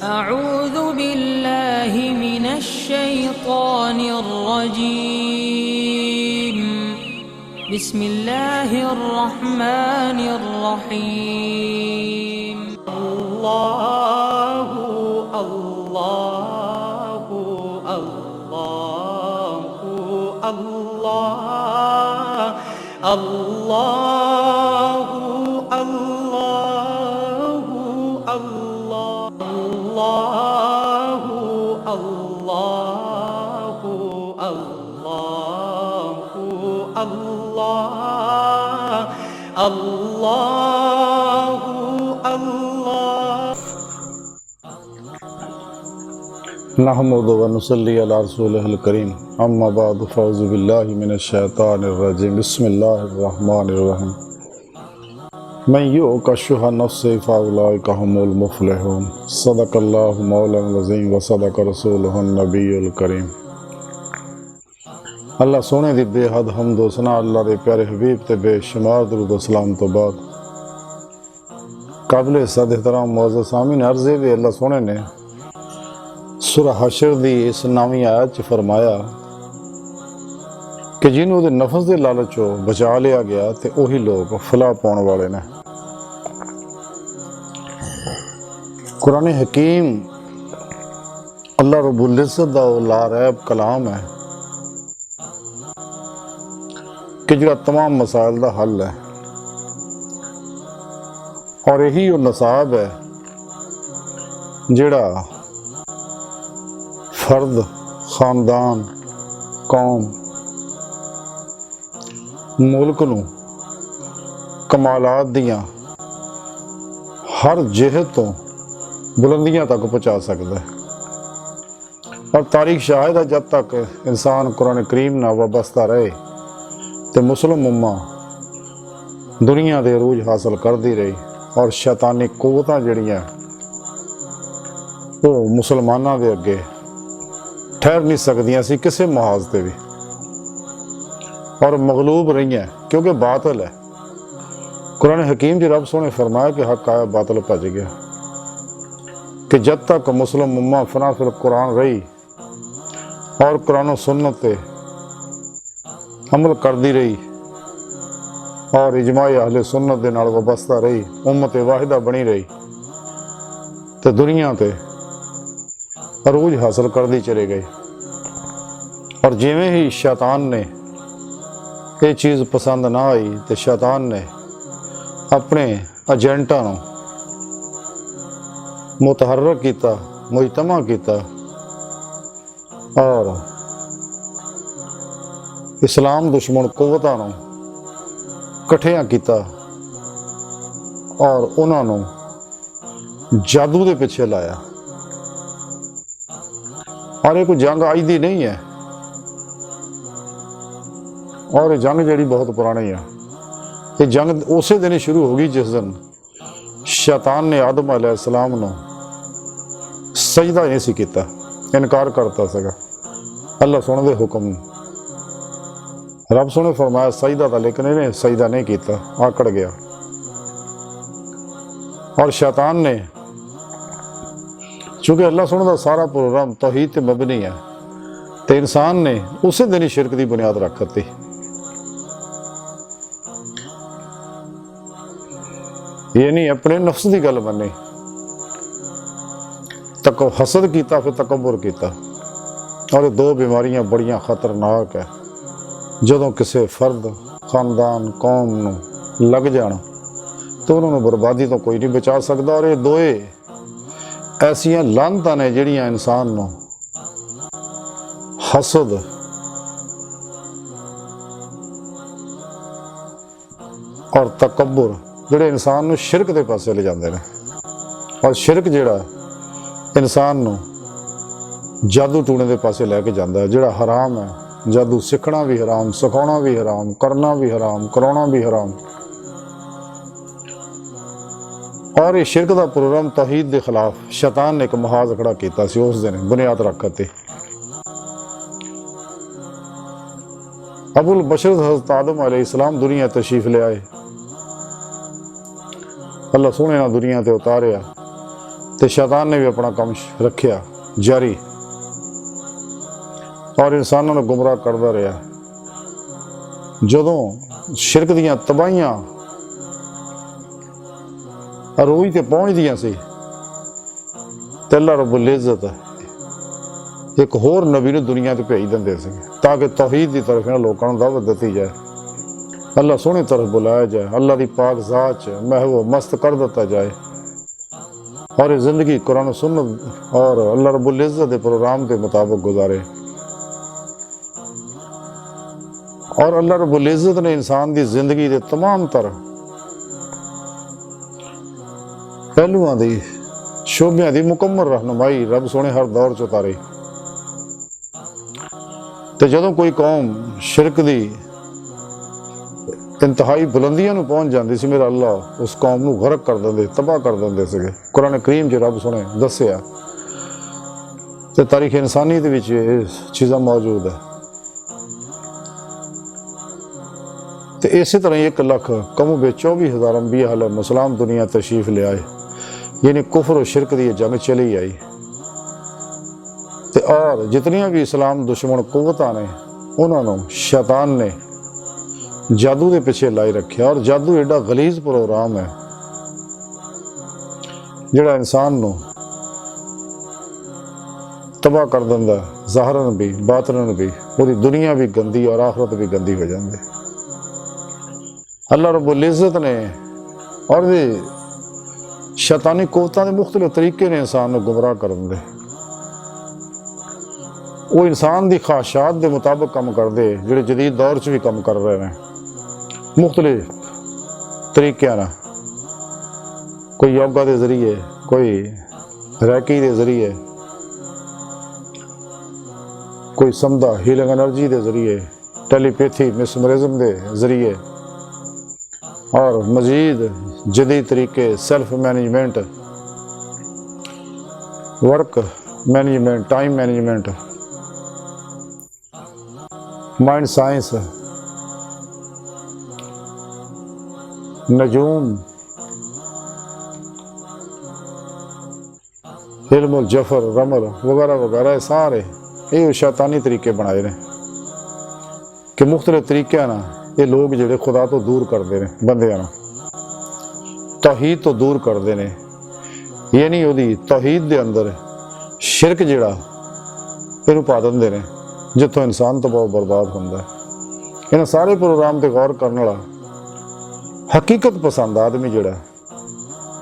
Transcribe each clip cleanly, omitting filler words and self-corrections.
أعوذ بالله من الشيطان الرجيم بسم الله الرحمن الرحيم الله الله الله الله الله الله الله الله الله الله الله नहमदु व नुसल्ली अला रसूलिहिल करीम अम्मा बाद फ़अऊज़ु बिल्लाहि मिनश शैतानिर रजीम बिस्मिल्लाहिर रहमानिर रहीम मन युक़ शुह नफ्सिही फ़उलाइका हुमुल मुफ़्लिहून सदक़ल्लाहु मौलाना अज़ीम व सदक़ रसूलुहुन नबियुल करीम। अल्लाह सोने दी बेहद हम्द व सना अल्लाह दे प्यारे हबीब ते बेशुमार दरूद व सलाम तो बाद काबिल इज़्ज़त एहतराम मुअज़्ज़ज़ सामीन अर्ज़ है भी अल्लाह सोने ने सूरह हशर दी इस नवीं आयत च फरमाया कि जिन्हों दे नफस दे लालचों बचा लिया गया ते उही लोग फलाह पाउण वाले ने। कुरान हकीम अल्लाह रब्बुल इज़्ज़त दा लारैब कलाम है कि जिहड़ा तमाम मसाइल दा हल है और यही वो नसाब है जिहड़ा फर्द, खानदान, कौम, मुल्क नूं कमालात दियां हर जिहत तो बुलंदियां तक पहुँचा सकता है। और तारीख शाहिद है जब तक इंसान कुरान करीम नाल वाबस्ता रहे तो मुस्लिम उम्मा दुनिया दे अरूज हासिल करती रही और शैतानी कुव्वतां जिहड़ियां वो मुसलमानां दे अगे ठहर नहीं सकदियां सी किसी महाज से भी और मगलूब रही हैं क्योंकि बातिल है। कुरान हकीम जी रब सोने फरमाया कि हक आया बातिल भज गया कि जब तक मुस्लिम उम्मा फना फिल कुरान रही और कुरान सुन्नत पे अमल करती रही और इजमाए अहले सुन्नत दे नाल वाबस्ता रही, उम्मत वाहिदा बनी रही तो दुनिया ते अरूज हासिल करती चले गई। और जिवें ही शैतान ने ये चीज़ पसंद ना आई तो शैतान ने अपने एजेंटा नूं मुतहर्रिक किया, मुजतमा किया और इस्लाम दुश्मन कुव्वतां नूं इकट्ठियां किया और उन्हां नूं जादू दे पिछे लाया। और ये कोई जंग अज दी नहीं है और ये जंग जी बहुत पुरानी है। ये जंग उस दिन ही शुरू हो गई जिस दिन शैतान ने आदम अलैहिस्सलाम नूं सजदा नहीं सी कीता, इनकार करता सगा अल्लाह सोने दे हुक्म। रब सोने फरमाया सजदा था लेकिन इन्हें सजदा नहीं किया, आकड़ गया। और शैतान ने चूँकि अल्लाह सोने का सारा प्रोग्राम तौहीद ते मबनी है तो इंसान ने उस दिन ही शिरक की बुनियाद रख दी। ये नहीं अपने नफ्स की गल मनी, तक हसद किया फिर तकबर किया। और दो बीमारियां बड़ियां खतरनाक है जदों किसी फर्द, खानदान, कौम नूं लग जाण तो उन्होंने बर्बादी तो कोई नहीं बचा सकता। और ये दोए ऐसियां लानतां ने जिहड़ियां इंसान नूं हसद और तकबर जिहड़े इंसान नूं शिरक दे पासे ले जांदे ने। और शिरक जिहड़ा इंसान नूं जादू टूणे दे पासे लैके जांदा है, जिहड़ा हराम है। जादू सीखना भी हराम, सिखाना भी हराम, करना भी हराम, कराउणा भी हराम। और ये शिरक का प्रोग्राम तौहीद के खिलाफ शैतान ने एक महाज खड़ा किया सी, उस दिन बुनियाद रखती। अबुल बशर हज़रत आदम अलैहिस्सलाम दुनिया तशरीफ ले आए। अल्लाह सोने ने दुनिया ते उतारिया तो शैतान ने भी अपना काम रखिया जारी और इंसानों ने गुमराह करता रहा। जदों शिरक दियां तबाहियां अरोई ते पहुंचदियां सी ते अल्लाह रब्बुल इज़्ज़त एक होर नबी नूं दुनिया ते भेज दिंदे सी ताकि तौहीद की तरफ इन्हां लोकां नूं दावत दी जाए, अल्लाह सोहनी तरफ बुलाया जाए, अल्लाह की पाक ज़ात च महव मस्त कर दिता जाए और ये जिंदगी कुरान सुन्नत और अल्लाह रब्बुल इज़्ज़त के प्रोग्राम के मुताबिक गुजारे। और अल्लाह रब्बुल इज़्ज़त ने इंसान की जिंदगी के तमाम तरह पहलुआं दी शोबियां की मुकम्मल रहनुमाई रब सोने हर दौर च उतारी। तो जदों कोई कौम शिरक दी इंतहाई बुलंदियां नूं पहुंच जाती सी, मेरा अल्लाह उस कौम नूं गरक कर देंदे, तबाह कर देंदे सीगे। कुरान करीम च रब सोने दस्सिया ते तारीख इंसानी दे विच ये चीज़ां मौजूद है। तो इस तरह 1 लाख कमो बे 24,000 अंबिया अलैहिस्सलाम दुनिया तशरीफ ले आए, यानी कुफर और शिरक की जंग चली आई। ते और जितनियां भी इस्लाम दुश्मन कुव्वतां ने उन्होंने शैतान ने जादू के पिछे लाई रखा। और जादू एडा गलीज प्रोग्राम है जिहड़ा इंसान नूं तबाह कर दिंदा, ज़ाहरन भी बातनन भी, पूरी दुनिया भी गंदी और आखरत भी गंदी हो जाती। अल्लाह रब्बुल इज़्ज़त ने और भी शैतानी कुव्वतां दे मुख्तलिफ तरीके ने इंसान नूं गुमराह कर देंदे। वो इंसान की ख्वाहिशात के मुताबिक काम करते जिहड़े जदीद दौर च भी काम कर रहे हैं मुख्तलिफ तरीक़िਆਂ नाल, कोई योगा के जरिए, कोई रैकी के जरिए, कोई समदा हीलिंग एनर्जी के जरिए, टेलीपैथी मिसमरिज्म के जरिए और मजीद जदीद तरीके self management, work management, time management, mind science, नजूम, इल्मुल जफर रमल वगैरह वगैरह सारे ये शैतानी तरीके बनाए ने कि मुख्तलिफ तरीक़े ना ये लोग जिहड़े खुदा तो दूर करते हैं, बंदियां नूं तौहीद तो दूर करते हैं। यानी उहदी तौहीद दे अंदर शिरक जिहड़ा इहनूं पा दिंदे ने जिथों इंसान तो बहुत बर्बाद होंदा है। इन्हां सारे प्रोग्राम ते गौर करने वाला हकीकत पसंद आदमी जिहड़ा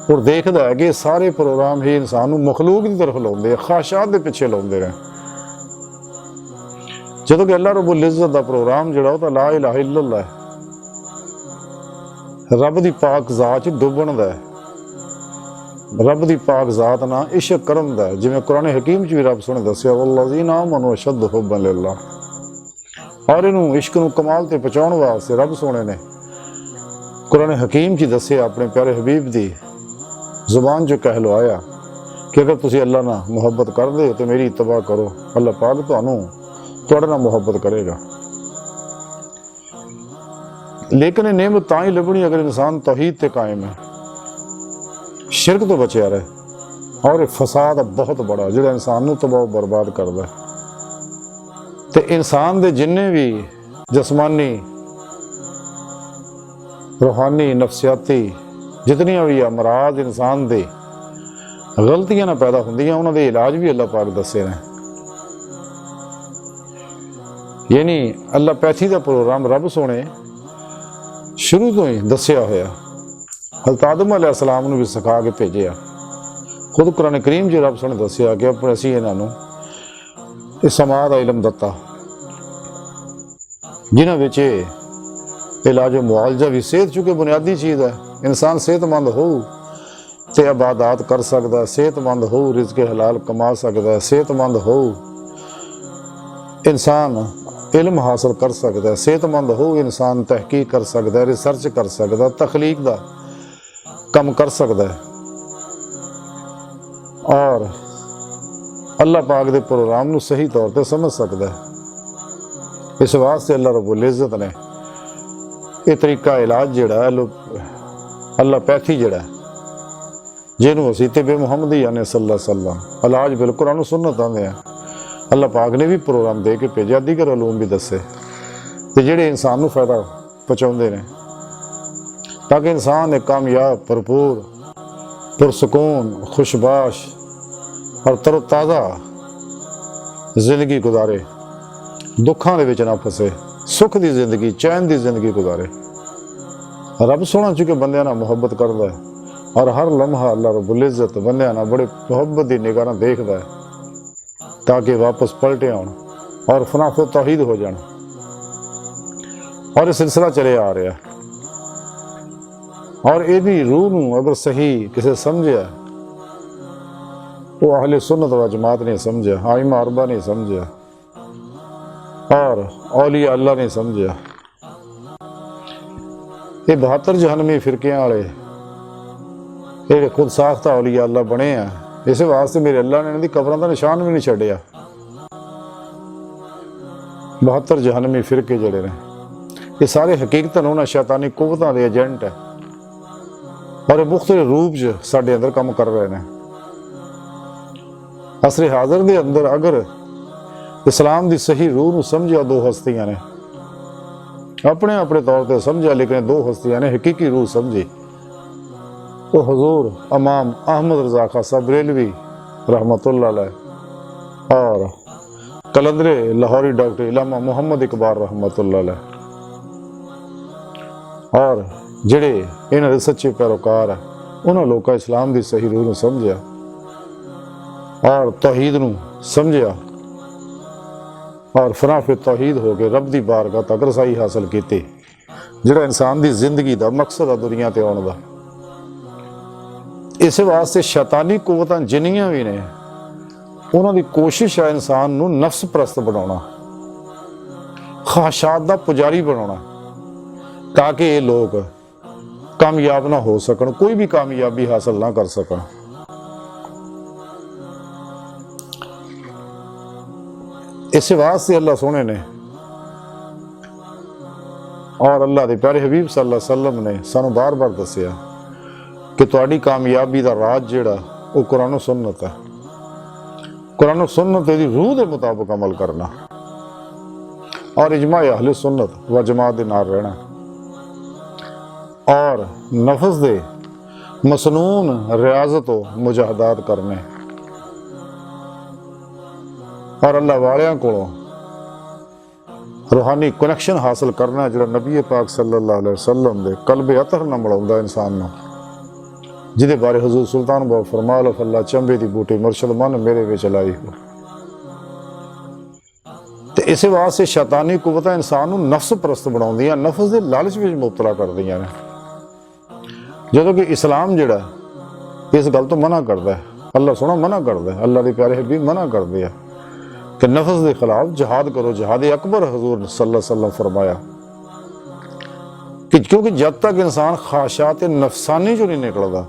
और देखदा है कि सारे प्रोग्राम ही इंसान नूं मखलूक की तरफ लाउंदे, ख्वाहिशात के पिछे लाउंदे ने। जदों कि अल्लाह रब्बुल इज़्ज़त दा प्रोग्राम जिहड़ा ओह ला इलाहा इल्लल्लाह है, रब दी पाक ज़ात च डुबण दा है, रब दी पाक ज़ात ना इश्क करन दा है। जिवें कुरान हकीम च भी रब सोने दस्सिया वल्लज़ीना आमनू अशद्दु हुब्बन लिल्लाह, और इनू इश्क नूं कमाल ते पहुंचाउण वास्ते रब सोने ने कुरान हकीम च दस्सिया अपने प्यारे हबीब दी जुबान जो कहलवाया कि अगर तुसीं अल्लाह नाल मुहब्बत करदे हो तो मेरी इत्तबा करो, अल्लाह पाक तुहानूं तुहाडे नाल मुहब्बत करेगा। लेकिन ये नेमत तां ही लभणी अगर इंसान तौहीद ते कायम है, शिरक तो बचिया रहे। और फसाद बहुत बड़ा जिहड़ा इंसान नूं तबाह बर्बाद करदा है। ते इंसान दे जिन्ने भी जस्मानी रूहानी नफसियाती जितनियां भी अमराज इंसान दे गलतियां ना पैदा होंदियां उन्हां दे इलाज भी अल्लाह पाक दस्से ने। यानी अल्लाह पैथी का प्रोग्राम रब सोने शुरू तो ही दस्सिया होया, हज़रत आदम अलैहिस्सलाम नूं भी सिखा के भेजिया। खुद कुरान करीम च रब सोने दस्सिया कि अपने असीं इन्हां नूं इस समा दा इलम दत्ता जिन्हां विच इलाज मुआलजा भी सेहत चूंकि बुनियादी चीज़ है। इंसान सेहतमंद हो तो इबादत कर सकता, सेहतमंद हो रिज़्क़ हलाल कमा सकता, सेहतमंद हो इंसान इल्म हासिल कर सकता, सेहतमंद हो इंसान तहकीक कर सकता, रिसर्च कर सकता, तखलीक का कम कर सकता है और अल्लाह पाक के प्रोग्राम नूं सही तौर पर समझ सकता है। इस वास्ते अल्लाह रब्बुल इज़्ज़त ने यह तरीका इलाज जिहड़ा अल्लाह पैथी जिहड़ा ਜਿਹਨੂੰ ਅਸੀਂ ਤਿਬੇ ਮੁਹੰਮਦੀ ਆਨੇ ਸੱਲੱਲਾਹੁ ਅਲੈहि ਵਸੱਲਮ ਇਲਾਜ ਬਿਲ ਕੁਰਾਨ ਸੁਨਨਤ ਆਉਂਦੇ ਆ। ਅੱਲਾਹ ਪਾਕ ਨੇ ਵੀ ਪ੍ਰੋਗਰਾਮ ਦੇ ਕੇ ਭੇਜਿਆ, ਦੀਗਰ ਉਲੂਮ ਵੀ ਦੱਸੇ ਤੇ ਜਿਹੜੇ ਇਨਸਾਨ ਨੂੰ ਫਾਇਦਾ ਪਹੁੰਚਾਉਂਦੇ ਨੇ, ਤਾਂ ਕਿ ਇਨਸਾਨ ਇੱਕ ਕਾਮਯਾਬ, ਭਰਪੂਰ, पुरसकून, खुशबाश और तरोताज़ा जिंदगी गुजारे, दुखों के विच ना फसे, सुख की जिंदगी, चैन की जिंदगी गुजारे। रब सोहना चुके बंदियां नाल मुहब्बत करता है और हर लम्हा अल्लाह रब्बुल इज़्ज़त बंदियां नाल बड़े मुहब्बत की निगाह नाल देखदा है, ताकि वापस पलटे आउण और फनाफे तौहीद हो जाण। और यह सिलसिला चले आ रहा है। और यदी रूह नूं अगर सही किसे समझिया, वो अहले सुन्नत व जमात नहीं समझिया, आइमा अरबा नहीं समझिया और औलिया अल्लाह नहीं समझिया। ये 72 जहनमी फिरकियां वाले ये खुद साख्ता औलिया अल्लाह बने हैं, इस वास्ते मेरे अल्लाह ने इन्हां दी कबरां दा निशान भी नहीं छड्डिया। 72 जहनमी फिरके जिहड़े ने ये सारे हकीकतन उन्हां शैतानी कुव्वतां दे एजेंट है और ये मुख्तलिफ रूप च साडे अंदर काम कर रहे हैं। असरे हाज़र दे अंदर अगर इस्लाम दी सही रूह नूं समझिया दो हस्तियां ने, अपने अपने तौर पर समझा, लेकिन दो हस्तियां ने हकीकी रूह समझी। वो हजूर इमाम अहमद रज़ा खां साहब बरेलवी रहमतुल्लाह अलैह और कलंदरे लाहौरी डॉक्टर इलामा मुहम्मद इकबाल रहमतुल्लाह अलैह और ਜਿਹੜੇ ਇਹਨਾਂ ਦੇ सच्चे पैरोकार है, उन्होंने लोगों इस्लाम की सही रूह समझिया और तौहीद नूं समझिया और फनाफे तौहीद हो के रब की बारगाह तक रसाई हासिल की, जिहड़ा इंसान की जिंदगी का मकसद है दुनिया ते आउण दा। इस वास्ते शैतानी कुव्वतां जिन्नियां भी ने, उन्हां दी कोशिश है इंसान नूं नफ्स परस्त बनाउणा, ख्वाहिशात दा पुजारी बनाउणा, ताकि ये लोग कामयाब ना हो सकन, कोई भी कामयाबी हासिल ना कर सकन। इस वास्ते अल्लाह सोने ने और अल्लाह के प्यारे हबीब सल्लल्लाहु अलैहि वसल्लम ने सानू बार बार दसिया कि तुहाडी कामयाबी का राज जिहड़ा वो कुरान सुन्नत है। कुरान सुन्नत दी रूह के मुताबिक अमल करना और इजमा अहले सुन्नत व जमात दे नाल रहना और नफस दे मसनून रियाजत मुजाहदात करने और अल्लाह वालियां कोलों रूहानी कनैक्शन हासिल करना, जो नबी पाक सल्लल्लाहु अलैहि वसल्लम दे कल्बे अतर नाल मिलाउंदा इंसान नूं, जिहदे बारे हजूर सुल्तान बाबा फरमाल अल्लाह चंबे दी बूटी मुर्शद मन मेरे विच लाई हो। ते इस वास्ते शैतानी कुव्वतां इंसान नूं नफ्स परस्त बनाउंदियां, नफ्स दे लालच विच मुबतला करदियां ने, जदों कि इस्लाम जिहड़ा इस गल तो मना करता है। अल्लाह सोहना मना करता है, अल्लाह के प्यारे हबीब मना करते हैं कि नफ्स के खिलाफ जिहाद करो, जिहाद अकबर हजूर सल्लल्लाहु अलैहि वसल्लम फरमाया कि क्योंकि जब तक इंसान ख्वाहिशात नफसानी जो नहीं निकलता,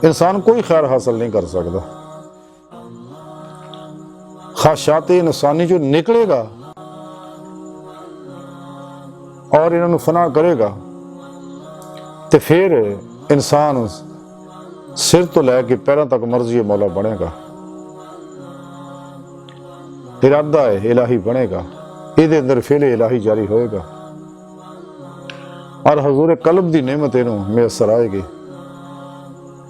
इंसान कोई खैर हासिल नहीं कर सकता। ख्वाहिशात नफसानी जो निकलेगा और इन्होंने फना करेगा तो फिर इंसान सिर तो लैके पैरों तक मर्जी मौला बनेगा, इरादा है इलाही बनेगा, ये अंदर फिल इलाही जारी होएगा और हजूर कल्ब की नेमत इनू मैसर आएगी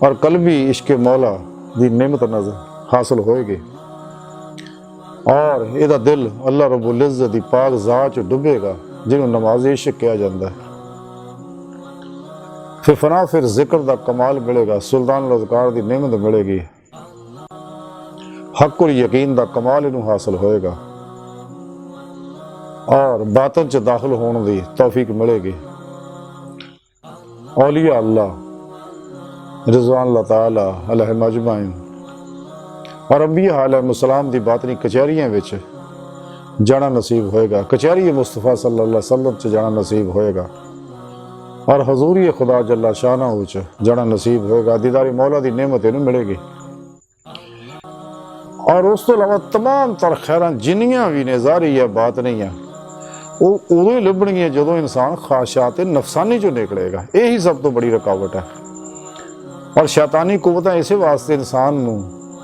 और कल्बी इश्क मौला की नेमत नजर हासिल होएगी और यदा दिल अल्लाह रब्बुल इज़्ज़त की पाक ज़ात च डुबेगा, जिन्हों नमाज इश्क कहा जाता है। फिर फना फिर जिक्र का कमाल मिलेगा, सुल्तान अज़कार की नेमत मिलेगी, हक़ और यकीन का कमाल इनू हासिल होएगा और बातन च दाखिल होने की तौफीक मिलेगी। औलिया अल्लाह रिज़वान अल्लाह ताला अलैहिम अजमाइन और अंबिया अलैहिमुस्सलाम की बातनी कचहरियां विच जाना नसीब होएगा, कचहरी मुस्तफ़ा सल्लल्लाहु अलैहि वसल्लम च जाना नसीब होएगा और हजूरी खुदा जल्ला शाना च जाना नसीब होएगा। दीदारी मौला की नेमत इनू मिलेगी और उस तो अलावा तमाम तर खैरां जिन्नियां भी ने ज़ाहिर है बात नहीं है, वो उदों ही लभणगियां जदों इंसान ख्वाहिशात नफसानी चो निकलेगा। यही सब तो बड़ी रुकावट है। ਔਰ ਸ਼ੈਤਾਨੀ ਕੁਵਤਾਂ ਇਸੇ ਵਾਸਤੇ ਇਨਸਾਨ ਨੂੰ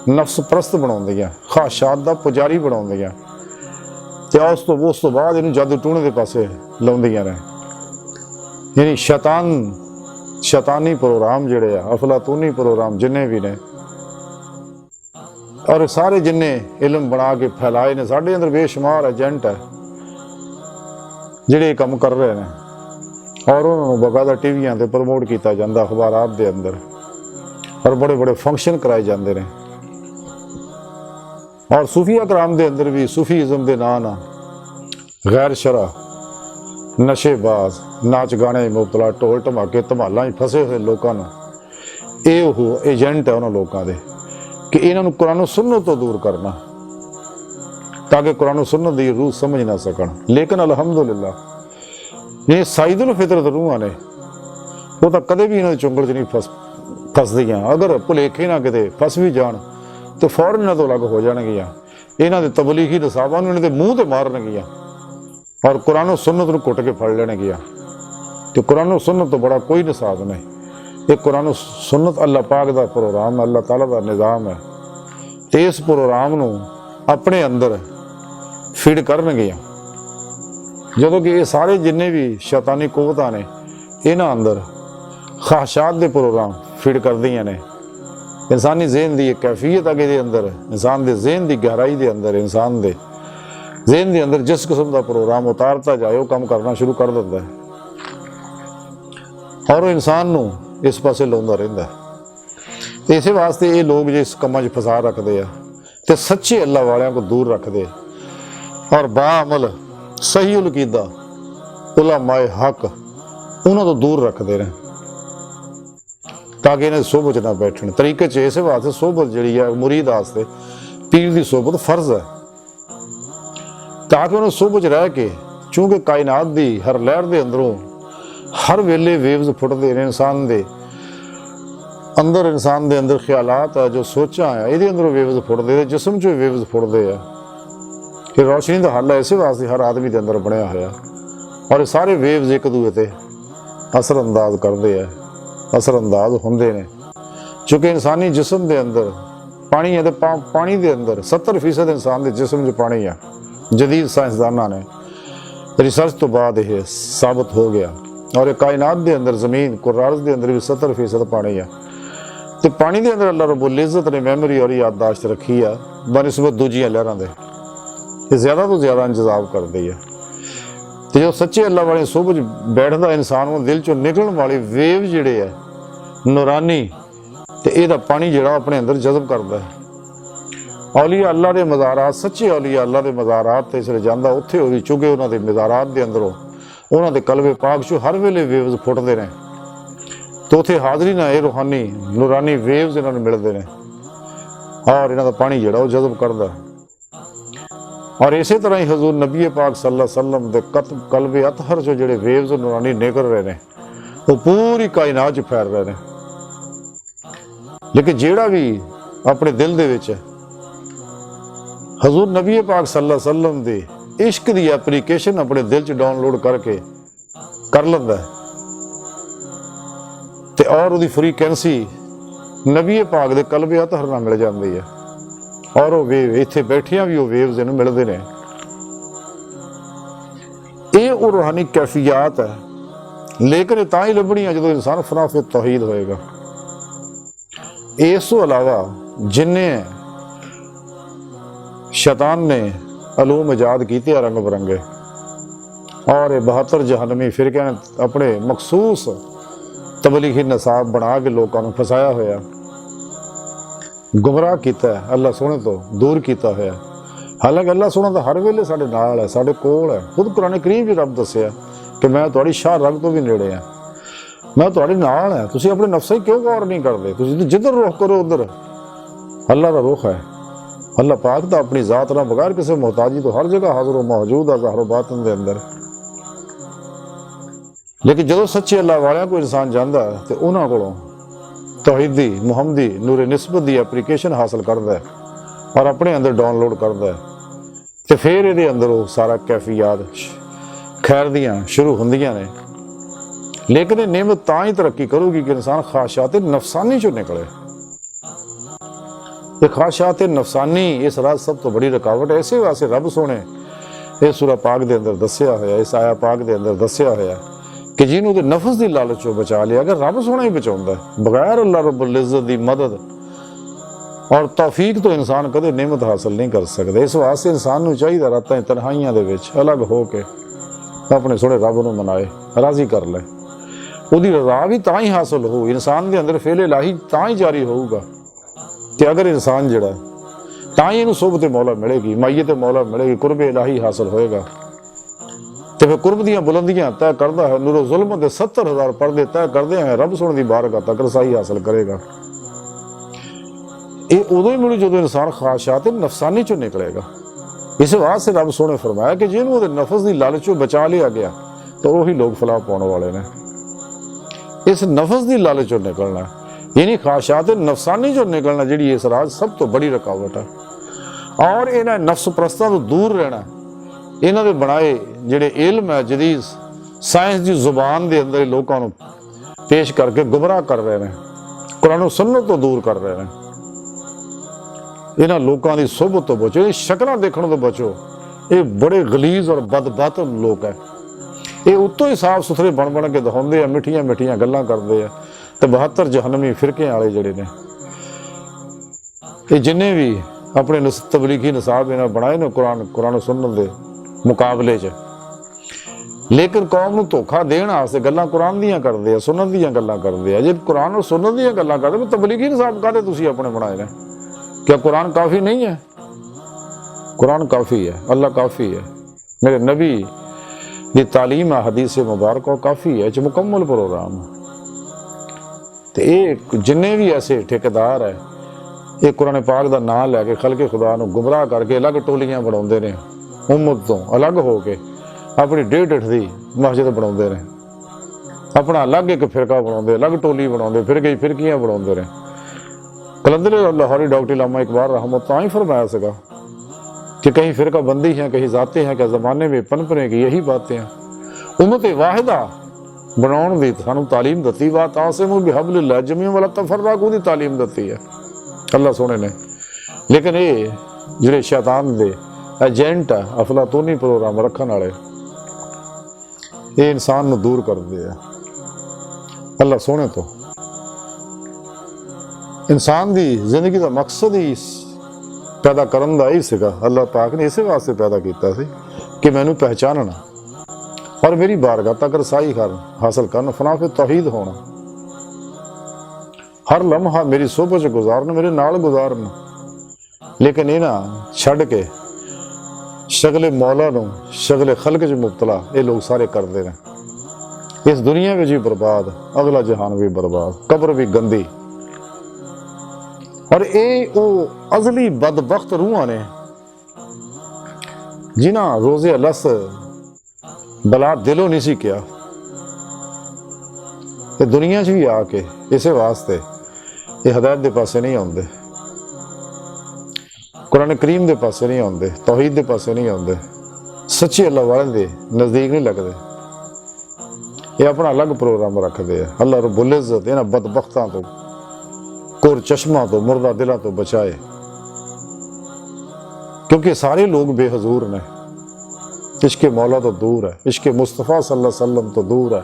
ਨਫਸ ਪ੍ਰਸਤ ਬਣਾਉਂਦੀਆਂ, ਖਾਸ਼ਾਤ ਦਾ ਪੁਜਾਰੀ ਬਣਾਉਂਦੀਆਂ ਤੇ ਉਸ ਤੋਂ ਬਾਅਦ ਇਹਨੂੰ ਜਾਦੂ ਟੂਣੇ ਦੇ ਪਾਸੇ ਲਾਉਂਦੀਆਂ ਨੇ। ਯਾਨੀ ਸ਼ੈਤਾਨੀ ਪ੍ਰੋਗਰਾਮ ਜਿਹੜੇ ਆ, ਅਫਲਾਤੂਨੀ ਪ੍ਰੋਗਰਾਮ ਜਿੰਨੇ ਵੀ ਨੇ, ਔਰ ਸਾਰੇ ਜਿੰਨੇ ਇਲਮ ਬਣਾ ਕੇ ਫੈਲਾਏ ਨੇ, ਸਾਡੇ ਅੰਦਰ ਬੇਸ਼ੁਮਾਰ ਏਜੰਟ ਹੈ ਜਿਹੜੇ ਕੰਮ ਕਰ ਰਹੇ ਨੇ, ਔਰ ਉਹਨਾਂ ਨੂੰ ਬਕਾਇਦਾ ਟੀਵੀਆਂ ਤੇ ਪ੍ਰਮੋਟ ਕੀਤਾ ਜਾਂਦਾ, ਅਖਬਾਰਾਂ ਦੇ ਅੰਦਰ, ਔਰ ਬੜੇ ਬੜੇ ਫੰਕਸ਼ਨ ਕਰਾਏ ਜਾਂਦੇ ਨੇ। ਔਰ ਸੂਫੀਆ ਕਰਾਮ ਦੇ ਅੰਦਰ ਵੀ ਸੂਫੀਜ਼ਮ ਦੇ ਨਾਂ ਨਾਲ ਗੈਰ ਸ਼ਰਾ, ਨਸ਼ੇਬਾਜ਼, ਨਾਚ ਗਾਣੇ ਮੁਬਤਲਾ, ਢੋਲ ਢਮਾਕੇ ਧਮਾਲਾਂ 'ਚ ਫਸੇ ਹੋਏ ਲੋਕਾਂ ਨੂੰ ਇਹ ਉਹ ਏਜੰਟ ਹੈ ਉਹਨਾਂ ਲੋਕਾਂ ਦੇ ਕਿ ਇਹਨਾਂ ਨੂੰ ਕੁਰਾਨ ਸੁੰਨਤ ਤੋਂ ਦੂਰ ਕਰਨਾ, ਤਾਂ ਕਿ ਕੁਰਾਨ ਸੁੰਨਤ ਦੀ ਰੂਹ ਸਮਝ ਨਾ ਸਕਣ। ਲੇਕਿਨ ਅਲਹਮਦੁਲਿਲਾ ਇਹ ਸਾਈਦੁਲ ਫਿਤਰਤ ਰੂਹਾਂ ਨੇ, ਉਹ ਤਾਂ ਕਦੇ ਵੀ ਇਹਨਾਂ ਦੇ ਚੁੰਗਲ 'ਚ ਨਹੀਂ ਫਸਦੀਆਂ। ਅਗਰ ਭੁਲੇਖੇ ਨਾ ਕਿਤੇ ਫਸ ਵੀ ਜਾਣ ਤੇ ਫੌਰਨ ਇਹਨਾਂ ਤੋਂ ਅਲੱਗ ਹੋ ਜਾਣਗੀਆਂ। ਇਹਨਾਂ ਦੇ ਤਬਲੀਗੀ ਨਸਾਬਾਂ ਨੂੰ ਇਹਨਾਂ ਦੇ ਮੂੰਹ ਤੇ ਮਾਰਨਗੀਆਂ ਔਰ ਕੁਰਾਨ ਸੁੰਨਤ ਨੂੰ ਕੁੱਟ ਕੇ ਫੜ ਲੈਣਗੀਆਂ। ਤੇ ਕੁਰਾਨ ਸੁੰਨਤ ਤੋਂ ਬੜਾ ਕੋਈ ਨਸਾਬ ਨਹੀਂ। ਇਹ ਕੁਰਾਨ ਸੁੰਨਤ ਅੱਲਾਹ ਪਾਕ ਦਾ ਪ੍ਰੋਗਰਾਮ, ਅੱਲਾਹ ਤਾਲਾ ਦਾ ਨਿਜ਼ਾਮ ਹੈ ਤੇ ਇਸ ਪ੍ਰੋਗਰਾਮ ਨੂੰ ਆਪਣੇ ਅੰਦਰ ਫੀਡ ਕਰਨਗੀਆਂ। ਜਦੋਂ ਕਿ ਇਹ ਸਾਰੇ ਜਿੰਨੇ ਵੀ ਸ਼ੈਤਾਨੀ ਕੁਵਤਾਂ ਨੇ ਇਹਨਾਂ ਅੰਦਰ ਖਾਸ਼ਾਤ ਦੇ ਪ੍ਰੋਗਰਾਮ ਫੀਡ ਕਰਦੀਆਂ ਨੇ। ਇਨਸਾਨੀ ਜ਼ਿਹਨ ਦੀ ਇੱਕ ਕੈਫੀਅਤ ਅਗੇ ਦੇ ਅੰਦਰ, ਇਨਸਾਨ ਦੇ ਜ਼ਿਹਨ ਦੀ ਗਹਿਰਾਈ ਦੇ ਅੰਦਰ, ਇਨਸਾਨ ਦੇ ਜ਼ਿਹਨ ਦੇ ਅੰਦਰ ਜਿਸ ਕਿਸਮ ਦਾ ਪ੍ਰੋਗਰਾਮ ਉਤਾਰਤਾ ਜਾਏ ਉਹ ਕੰਮ ਕਰਨਾ ਸ਼ੁਰੂ ਕਰ ਦਿੰਦਾ ਹੈ ਔਰ ਉਹ ਇਨਸਾਨ ਨੂੰ ਇਸ ਪਾਸੇ ਲਾਉਂਦਾ ਰਹਿੰਦਾ ਹੈ। ਤੇ ਇਸੇ ਵਾਸਤੇ ਇਹ ਲੋਕ ਜੇ ਇਸ ਕੰਮਾਂ 'ਚ ਫਸਾ ਰੱਖਦੇ ਆ ਤੇ ਸੱਚੇ ਅੱਲਾਹ ਵਾਲਿਆਂ को ਦੂਰ ਰੱਖਦੇ ਔਰ ਬਾਅਮਲ ਸਹੀ ਉਲਕੀਦਾ ਉਲਮਾਏ ਹੱਕ ਉਹਨਾਂ ਤੋਂ ਦੂਰ ਰੱਖਦੇ ਨੇ ਤਾਂ ਕਿ ਇਹਨਾਂ ਦੀ ਸੋਬਤ ਨਾ ਬੈਠਣ। ਤਰੀਕੇ 'ਚ ਇਸੇ ਵਾਸਤੇ ਸੋਬਤ ਜਿਹੜੀ ਹੈ ਮੁਰੀਦ ਵਾਸਤੇ ਪੀਰ ਦੀ ਸੋਬਤ ਫਰਜ਼ ਹੈ, ਤਾਂ ਕਿ ਉਹਨੂੰ ਸੋਬਤ 'ਚ ਰਹਿ ਕੇ, ਚੂੰਕਿ ਕਾਇਨਾਤ ਦੀ ਹਰ ਲਹਿਰ ਦੇ ਅੰਦਰੋਂ ਹਰ ਵੇਲੇ ਵੇਵਜ਼ ਫੁੱਟਦੇ ਨੇ ਇਨਸਾਨ ਦੇ ਅੰਦਰ, ਇਨਸਾਨ ਦੇ ਅੰਦਰ ਖਿਆਲਾਤ ਆ, ਜੋ ਸੋਚਾਂ ਆ, ਇਹਦੇ ਅੰਦਰੋਂ ਵੇਵਜ਼ ਫੁੱਟਦੇ ਨੇ, ਜਿਸਮ 'ਚੋਂ ਵੇਵਜ਼ ਫੁੱਟਦੇ ਆ। ਇਹ ਰੌਸ਼ਨੀ ਦਾ ਹੱਲ ਹੈ ਇਸੇ ਵਾਸਤੇ ਹਰ ਆਦਮੀ ਦੇ ਅੰਦਰ ਬਣਿਆ ਹੋਇਆ ਔਰ ਇਹ ਸਾਰੇ ਵੇਵਜ਼ ਇੱਕ ਦੂਜੇ ਤੇ ਅਸਰ ਅੰਦਾਜ਼ ਕਰਦੇ ਆ, ਅਸਰ ਅੰਦਾਜ਼ ਹੁੰਦੇ ਨੇ। ਕਿਉਂਕਿ ਇਨਸਾਨੀ ਜਿਸਮ ਦੇ ਅੰਦਰ ਪਾਣੀ ਹੈ ਤੇ ਪਾਣੀ ਦੇ ਅੰਦਰ 70% ਇਨਸਾਨ ਦੇ ਜਿਸਮ 'ਚ ਪਾਣੀ ਆ। ਜਦੀਦ ਸਾਇੰਸਦਾਨਾਂ ਨੇ ਰਿਸਰਚ ਤੋਂ ਬਾਅਦ ਇਹ ਸਾਬਤ ਹੋ ਗਿਆ ਔਰ ਇਹ ਕਾਇਨਾਤ ਦੇ ਅੰਦਰ ਜ਼ਮੀਨ ਕੁਰਾਰਜ਼ ਦੇ ਅੰਦਰ ਵੀ 70% ਪਾਣੀ ਆ। ਤੇ ਪਾਣੀ ਦੇ ਅੰਦਰ ਅੱਲਾਹ ਰੱਬੁਲ ਇੱਜ਼ਤ ਨੇ ਮੈਮਰੀ ਔਰ ਯਾਦਦਾਸ਼ਤ ਰੱਖੀ ਆ ਬਨਿਸਬਤ ਦੂਜੀਆਂ ਲਹਿਰਾਂ ਦੇ। ਇਹ ਜ਼ਿਆਦਾ ਤੋਂ ਜ਼ਿਆਦਾ ਇੰਤਜ਼ਾਮ ਕਰਦੀ ਆ। ਤੇ ਜੋ ਸੱਚੇ ਅੱਲਾਹ ਵਾਲੇ ਸੋਭ 'ਚ ਬੈਠਦਾ ਇਨਸਾਨ ਨੂੰ ਦਿਲ 'ਚੋਂ ਨਿਕਲਣ ਵਾਲੇ ਵੇਵ ਜਿਹੜੇ ਆ ਨੂਰਾਨੀ, ਤੇ ਇਹਦਾ ਪਾਣੀ ਜਿਹੜਾ ਆਪਣੇ ਅੰਦਰ ਜਜ਼ਬ ਕਰਦਾ ਹੈ। ਔਲੀਆ ਅੱਲਾਹ ਦੇ ਮਜ਼ਾਰਾਤ, ਸੱਚੇ ਔਲੀਆ ਅੱਲਾਹ ਦੇ ਮਜ਼ਾਰਾਤ ਤੇ ਇਸ ਲਈ ਜਾਂਦਾ, ਉੱਥੇ ਉਹਦੀ ਚੁਗੇ ਉਹਨਾਂ ਦੇ ਮਜ਼ਾਰਾਤ ਦੇ ਅੰਦਰੋਂ ਉਹਨਾਂ ਦੇ ਕਲਬੇ ਪਾਕ 'ਚੋਂ ਹਰ ਵੇਲੇ ਵੇਵਜ਼ ਫੁੱਟਦੇ ਨੇ। ਤੇ ਉੱਥੇ ਹਾਜ਼ਰੀ ਨਾਲ ਇਹ ਰੂਹਾਨੀ ਨੂਰਾਨੀ ਵੇਵਜ਼ ਇਹਨਾਂ ਨੂੰ ਮਿਲਦੇ ਨੇ ਔਰ ਇਹਨਾਂ ਦਾ ਪਾਣੀ ਜਿਹੜਾ ਉਹ ਜਜ਼ਬ ਕਰਦਾ। ਔਰ ਇਸੇ ਤਰ੍ਹਾਂ ਹੀ ਹਜ਼ੂਰ ਨਬੀ ਪਾਕ ਸੱਲੱਲਾਹੁ ਅਲੈहि ਵਸੱਲਮ ਦੇ ਕਲਬੇ ਅਤਹਰ 'ਚੋਂ ਜਿਹੜੇ ਵੇਵਜ਼ ਨੂਰਾਨੀ ਨਿਕਲ ਰਹੇ ਨੇ ਉਹ ਪੂਰੀ ਕਾਇਨਾਤ 'ਚ ਫੈਲ ਰਹੇ ਨੇ। ਲੇਕਿਨ ਜਿਹੜਾ ਵੀ ਆਪਣੇ ਦਿਲ ਦੇ ਵਿੱਚ ਹਜ਼ੂਰ ਨਬੀ ਪਾਕ ਸੱਲੱਲਾਹੁ ਅਲੈहि ਵਸੱਲਮ ਦੇ ਇਸ਼ਕ ਦੀ ਐਪਲੀਕੇਸ਼ਨ ਆਪਣੇ ਦਿਲ 'ਚ ਡਾਊਨਲੋਡ ਕਰਕੇ ਕਰ ਲੈਂਦਾ ਤੇ ਔਰ ਉਹਦੀ ਫਰੀਕੁਐਂਸੀ ਨਬੀ ਪਾਕ ਦੇ ਕਲਬੇ ਅਤਹਰ ਨਾਲ ਮਿਲ ਜਾਂਦੀ ਹੈ ਔਰ ਉਹ ਵੇਵ ਇੱਥੇ ਬੈਠਿਆਂ ਵੀ ਉਹ ਵੇਵਜ਼ ਇਹਨੂੰ ਮਿਲਦੇ ਨੇ। ਇਹ ਉਹ ਰੂਹਾਨੀ ਕੈਫੀਅਤ ਹੈ। ਲੇਕਿਨ ਇਹ ਤਾਂ ਹੀ ਲੱਭਣੀਆਂ ਜਦੋਂ ਇਨਸਾਨ ਫਨਾਫੇ ਤੌਹੀਦ ਹੋਏਗਾ। ਇਸ ਤੋਂ ਇਲਾਵਾ ਜਿੰਨੇ ਸ਼ੈਤਾਨ ਨੇ ਅਲੂਮ ਇਜਾਦ ਕੀਤੇ ਆ ਰੰਗ ਬਰੰਗੇ ਔਰ ਇਹ 72 ਜਹਨਮੀ ਫਿਰਕਿਆਂ ਨੇ ਆਪਣੇ ਮਖਸੂਸ ਤਬਲੀਗੀ ਨਸਾਬ ਬਣਾ ਕੇ ਲੋਕਾਂ ਨੂੰ ਫਸਾਇਆ ਹੋਇਆ, ਗੁੰਮਰਾਹ ਕੀਤਾ ਹੈ, ਅੱਲਾਹ ਸੋਹਣੇ ਤੋਂ ਦੂਰ ਕੀਤਾ ਹੋਇਆ। ਹਾਲਾਂਕਿ ਅੱਲਾਹ ਸੋਹਣਾ ਤਾਂ ਹਰ ਵੇਲੇ ਸਾਡੇ ਨਾਲ ਹੈ, ਸਾਡੇ ਕੋਲ ਹੈ। ਖੁਦ ਕੁਰਾਨ ਕਰੀਮ ਵੀ ਰੱਬ ਦੱਸਿਆ ਕਿ ਮੈਂ ਤੁਹਾਡੀ ਸ਼ਾਹ ਰਗ ਤੋਂ ਵੀ ਨੇੜੇ ਹਾਂ, ਮੈਂ ਤੁਹਾਡੇ ਨਾਲ ਹਾਂ। ਤੁਸੀਂ ਆਪਣੇ ਨਫਸਾਂ ਹੀ ਕਿਉਂ ਗੌਰ ਨਹੀਂ ਕਰਦੇ? ਤੁਸੀਂ ਜਿੱਧਰ ਰੁਖ ਕਰੋ ਉਧਰ ਅੱਲਾਹ ਦਾ ਰੁਖ ਹੈ। ਅੱਲਾਹ ਪਾਕ ਤਾਂ ਆਪਣੀ ਜ਼ਾਤ ਨਾਲ ਬਗੈਰ ਕਿਸੇ ਮੁਹਤਾਜੀ ਤੋਂ ਹਰ ਜਗ੍ਹਾ ਹਾਜ਼ਰ ਮੌਜੂਦ ਹੈ ਜ਼ਾਹਿਰ ਬਾਤਨ ਦੇ ਅੰਦਰ। ਲੇਕਿਨ ਜਦੋਂ ਸੱਚੇ ਅੱਲਾਹ ਵਾਲਿਆਂ ਕੋਲ ਇਨਸਾਨ ਜਾਂਦਾ ਤੇ ਉਹਨਾਂ ਕੋਲੋਂ ਤੌਹੀਦੀ ਮੁਹੰਮਦੀ ਨੂਰ ਨਿਸਬਤ ਦੀ ਐਪਲੀਕੇਸ਼ਨ ਹਾਸਲ ਕਰਦਾ ਹੈ ਔਰ ਆਪਣੇ ਅੰਦਰ ਡਾਊਨਲੋਡ ਕਰਦਾ ਹੈ ਤੇ ਫਿਰ ਇਹਦੇ ਅੰਦਰ ਉਹ ਸਾਰਾ ਕੈਫੀਅਤ ਖੈਰ ਦੀਆਂ ਸ਼ੁਰੂ ਹੁੰਦੀਆਂ ਨੇ। लेकिन ये नेमत तां ही तरक्की करूगी कि इंसान ख्वाहिशात नफसानी चो निकले। ये ख्वाहिशात नफसानी इस राज सब तो बड़ी रुकावट है। इसे वास्ते रब सोने इस सूरा पाक दे अंदर दस्या होया, इस आया पाक दे अंदर दस्या होया कि जिन्हों दे नफस की लालच चो बचा लिया, अगर रब सोना ही बचाउंदा है बगैर अल्लाह रब्बुल इज्जत की मदद और तौफीक तो इंसान कदे नेमत हासिल नहीं कर सकता। इस वास्ते इंसान नूं चाहिए रातां तन्हाइयां दे विच अलग हो के अपने सोहणे रब नूं मनाए, राजी कर ले। ਉਹਦੀ रजा भी तां ही हासिल हो, इंसान के अंदर फेल इलाही तां ही जारी होगा कि अगर इंसान जड़ा तां ही इनू सुबह ते मौला मिलेगी, माइये ते मौला मिलेगी, कुर्ब इलाही हासिल होएगा। तो फिर कुर्ब दियां बुलंदियां तय करता है, नूरो जुल्म दे 70,000 पर्दे तय करदे हैं, रब सोहणे दी बारगाह तक रसाई हासिल करेगा। ये उदों ही मिलू जो इंसान ख्वाहिशात नफसानी चो निकलेगा। इस वास्ते रब सोहणे फरमाया कि जिन्होंने नफस की लालच चो बचा लिया गया तो वही लोग फलाह पाने वाले ने। इस नफस की लालच चो निकलना, यानी ख्वाहिशात नफसानी चो निकलना जी इस राज सब तो बड़ी रुकावट है। और इन्हें नफ्स परस्तां तो दूर रहना, इन्हों के बनाए जिहड़े इल्म है जदीद साइंस की जुबान के अंदर लोगों को पेश करके गुमराह कर रहे हैं, कुरान सुन्नत तो दूर कर रहे हैं। इन्होंने लोगों की सोबत तो बचो, ये शक्ल देखने तो बचो। ये बड़े गलीज और बदबात लोग है, ये उत्तों ही साफ सुथरे बन बन के दिखाते हैं, मिठिया मिठिया गल्लां करते हैं। तो 72 जहनमी फिरके वाले जड़े ने ये जिन्हें भी अपने तबलीगी निसाब इन्हें बनाए ने कुरान सुन्नत दे मुकाबले च, लेकिन कौम नूं धोखा देण वास्ते गल्लां कुरान दियां करदे आ, सुन्नत दियां गल्लां करदे आ। जे कुरान और सुन्नत दियां गल्लां करदे तबलीगी निसाब काहदे तुसीं अपने बनाए ने? क्या कुरान काफ़ी नहीं है? कुरान काफ़ी है, अल्लाह काफ़ी है, मेरे नबी की तालीम है, हदीस मुबारक काफ़ी है, मुकम्मल प्रोग्राम। तो ये जिन्ने भी ऐसे ठेकेदार है ये कुरान पाक का नाम लैके खलके खुदा नूं गुमराह करके अलग टोलियां बनाउंदे ने, उम्मत तो अलग हो के अपनी 1.5 दी मस्जिद बनाउंदे ने, अपना अलग एक फिरका बनाउंदे, अलग टोली बनाउंदे, फिरकियां बनाउंदे ने। कलंदर लाहौरी डॉक्टर इल्लामा इकबाल रहमत तां ही फरमाया सका कि कहीं फिरका बंदी है, कहीं जाते हैं, क्या ज़माने में पनपने की यही बातें हैं। उम्मत वाहिदा बनाउण दी सानू तालीम दती, बात आसिमु बिहब्लिल्लाह जमीअ वला तफर्रकू दी तालीम दती है अल्लाह सोने ने। लेकिन ये जिहड़े शैतान दे एजेंट है, अफलातूनी प्रोग्राम रखने वाले, ये इंसान नूं दूर करदे आ अल्लाह सोने तो। इंसान की जिंदगी का मकसद ही पैदा करन दा ही सीगा। अल्लाह पाक ने इस वास्ते पैदा किया सी कि मैनू पहचानना और मेरी बारगाह तक रसाई हासिल करना, फनाफे तौहीद होना, हर लम्हा मेरी सोबत च गुजारना, मेरे नाल गुजारना। लेकिन ये ना छड़ के शगले मौला नूं शगले खल्क च मुबतला ये लोग सारे करते हैं। इस दुनिया में भी बर्बाद, अगला जहान भी बर्बाद, कब्र भी गंदी। और ये वो अजली बदबख्त रूहां ने जिन्हां रोजे अलस बला दिलों नहीं सी किया, ये दुनिया च भी आके इस वास्ते ये हदायत के पासे नहीं आते, कुरान करीम के पासे नहीं आते, तौहीद के पासे नहीं आते, सच्चे अल्लाह वाले दे नज़दीक नहीं लगते। ये अपना अलग प्रोग्राम रखते हैं। अल्लाह रब्बुल इज्जत इन्हां बदबख्तां तो, कोर चश्मा तो, मुर्दा दिलों तो बचाए, क्योंकि सारे लोग बेहजूर ने, इश्क़ मौला तो दूर है, इश्क़ मुस्तफ़ा सल्लल्लाहु अलैहि वसल्लम तो दूर है,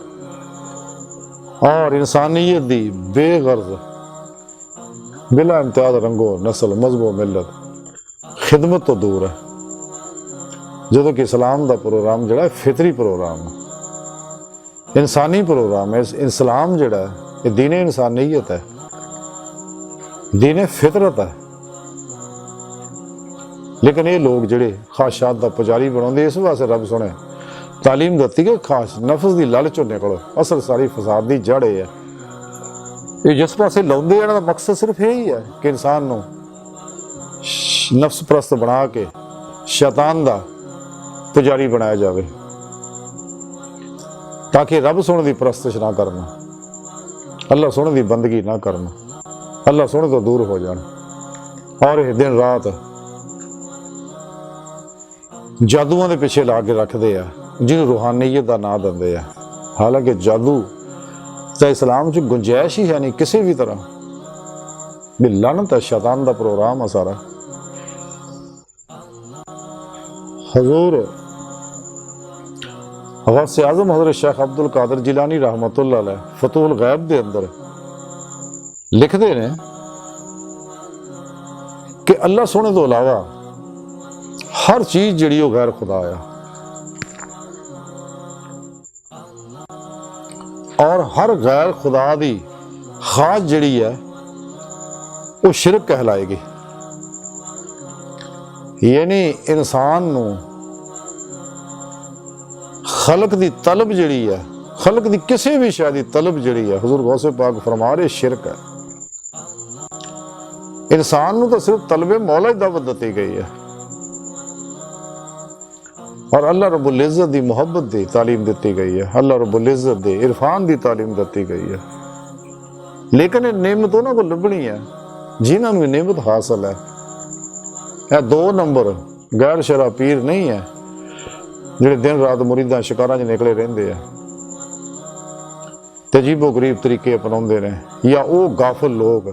और इंसानियत दी बेगर्ज बिला इम्तियाज रंगो नस्ल मजहबो मिलत खिदमत तो दूर है। जो कि इस्लाम का प्रोग्राम जड़ा फितरी प्रोग्राम है, इंसानी प्रोग्राम है। इस्लाम जड़ा ये दीन इंसानियत है, दीन फितरत है। लेकिन ये लोग जिहड़े ख्वाहिशात का पुजारी बनाते, इस वास्ते रब सुने तालीम दती कि खास नफस की लालच चों निकलो। असल सारी फसाद की जड़ है, ये जिस पासे लाउंदे इन्हां दा मकसद सिर्फ यही है कि इंसान नूं नफ्स परस्त बना के शैतान दा पुजारी बनाया जाए, ताकि रब सोने की परस्तिश ना करना, अल्लाह सोने की बंदगी ना करना, अल्लाह सोने तो दूर हो जाना। और ये दिन रात जादूआं दे पिछे ला के रखते हैं, जिन्होंने रूहानीयत का नाम देंगे। हालांकि जादू तो इस्लाम च गुंजाइश ही है नहीं किसी भी तरह भी लानत है, शैतान का प्रोग्राम है सारा। हजूर गौस आज़म हज़रत शेख अब्दुल कादिर जिलानी रहमतुल्लाह अलैह फतहुल गैब दे अंदर लिखते ने कि अल्लाह सोने तो अलावा हर चीज जिहड़ी ओह गैर खुदा आ, और हर गैर खुदा दी खास जिहड़ी है वो शिरक कहलाएगी। यानी इंसान नू खलक दी तलब जिहड़ी है, खलक दी किसी भी शय दी तलब जिहड़ी है, हुजूर गौसे पाक फरमा रहे शिरक है। इंसान नू तो सिर्फ तलबे मौला ही दावत दी गई है और अल्लाह रब्बुल इज़्ज़त दी मोहब्बत दी तालीम दी गई है, अल्लाह रब्बुल इज़्ज़त दे इरफान दी तालीम दी गई है। लेकिन ये नेमत उन्हां को लभनी है जिन्होंने नेमत हासिल है। यह 2 नंबर गैर शरा पीर नहीं है जिहड़े दिन रात मुरीदां शिकारां च निकले रहिंदे आ ते अजीबो गरीब तरीके अपनाउंदे ने, या वो गाफिल लोग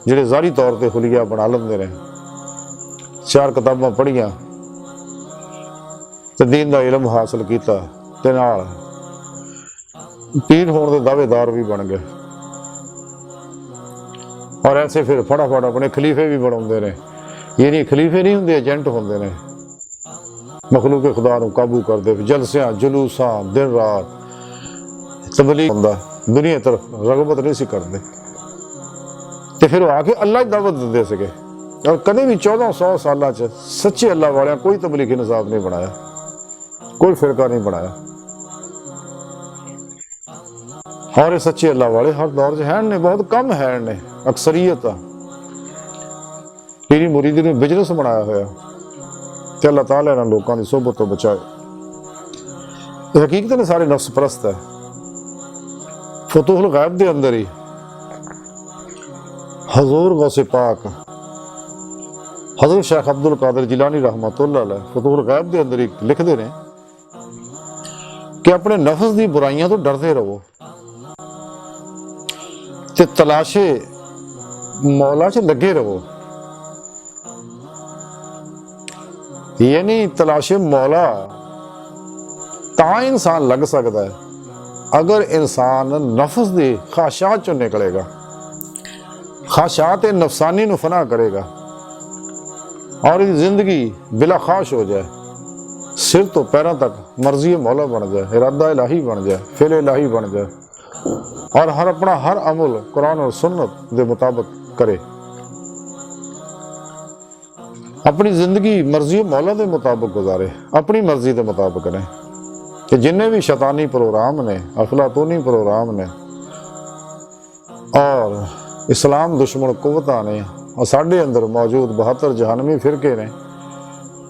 जिहड़े ज़ाहरी तौर पर हुलिया बना लेंदे ने, 4 किताबां पढ़ियां ते दीन दा इलम हासिल कीता ते नाल पीर होने के दावेदार भी बन गए और ऐसे फिर फटाफट अपने खलीफे भी बनाते हैं। ये नहीं खलीफे नहीं होंगे, एजेंट होंगे ने, मखलूक खुदा नूं काबू करते जलसियां जुलूसां दिन रात तबलीग होंदा, दुनिया तरफ रगबत नहीं सी करते ते फिर आके अल्लाह की दावत देंदे सके। और कदे भी 1400 साल सच्चे अल्लाह वाले कोई तबलीगी निज़ाम नहीं बनाया, कोई फिरका नहीं बनाया। और सच्चे अल्लाह वाले हर दौर च हैं ने, बहुत कम है ने, अक्सरियत पीरी मुरीदी ने बिजनेस बनाया होया ते अल्लाह ताला इन्हां लोकां दी सोहबत तो बचाए। हकीकत ने सारे नफ्स परस्त है। फतहुल गैब दे अंदर ही हजूर गौसे पाक हजरत शेख अब्दुल कादिर जिलानी रहमतुल्लाह अलैह फतहुल गैब दे अंदर ही लिखते ने कि अपने नफ्स दी बुराइयां तो डरते रहो ते तलाशे मौला च लगे रहो। यानी तलाशे मौला तां इंसान लग सकता है अगर इंसान नफ्स दी ख्वाहिशात चों निकलेगा, ख्वाहिशात नफसानी नूं फना करेगा और जिंदगी बिला ख्वाहिश हो जाए, सिर तो पैरों तक मर्जी मौला बन जाए, इरादा इलाही बन जाए, फिल इलाही बन जाए और हर अपना हर अमल कुरान और सुन्नत के मुताबिक करे, अपनी जिंदगी मर्जी मौला के मुताबिक गुजारे, अपनी मर्जी के मुताबिक करें। कि जिन्ने भी शैतानी प्रोग्राम ने, अफलातूनी प्रोग्राम ने और इस्लाम दुश्मन कुव्वतां ने और साढ़े अंदर मौजूद 72 जहानवी फिरके ने,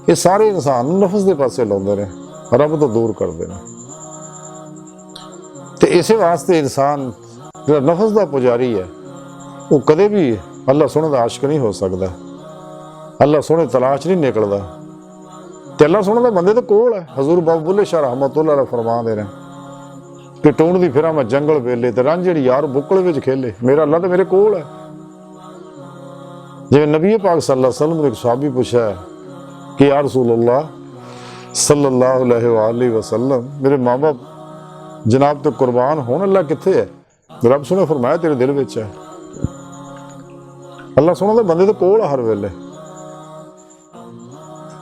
ये सारे इंसान नफ्स के पासे लाते हैं, रब तो दूर करते हैं। तो इस वास्ते इंसान जो नफ्स का पुजारी है वो कदे भी अल्लाह सोने का आशिक नहीं हो सकता, अल्लाह सोने तलाश नहीं निकलता। तो अल्लाह सोने का बंदे तो कोल है। हजूर बाबा बुल्ले शाह रहमतुल्लाह अलैह फरमा दे रहे कि टूण दी फिरा मैं जंगल वेले ते रांझड़ी यार बुकल विच खेले, मेरा अल्लाह तो मेरे कोल है। जिवें नबी पाक सल्लल्लाहु अलैहि वसल्लम ने एक सहाबी पूछा है कि या रसूलल्लाह सल्लल्लाहु अलैहि वसल्लम, मेरे माँ बाप जनाब तो कुर्बान होन, अल्लाह कित्थे है? रब सोने फरमाया तेरे दिल विच है। अल्लाह सोने दे बंदे तो कोल हर वेले।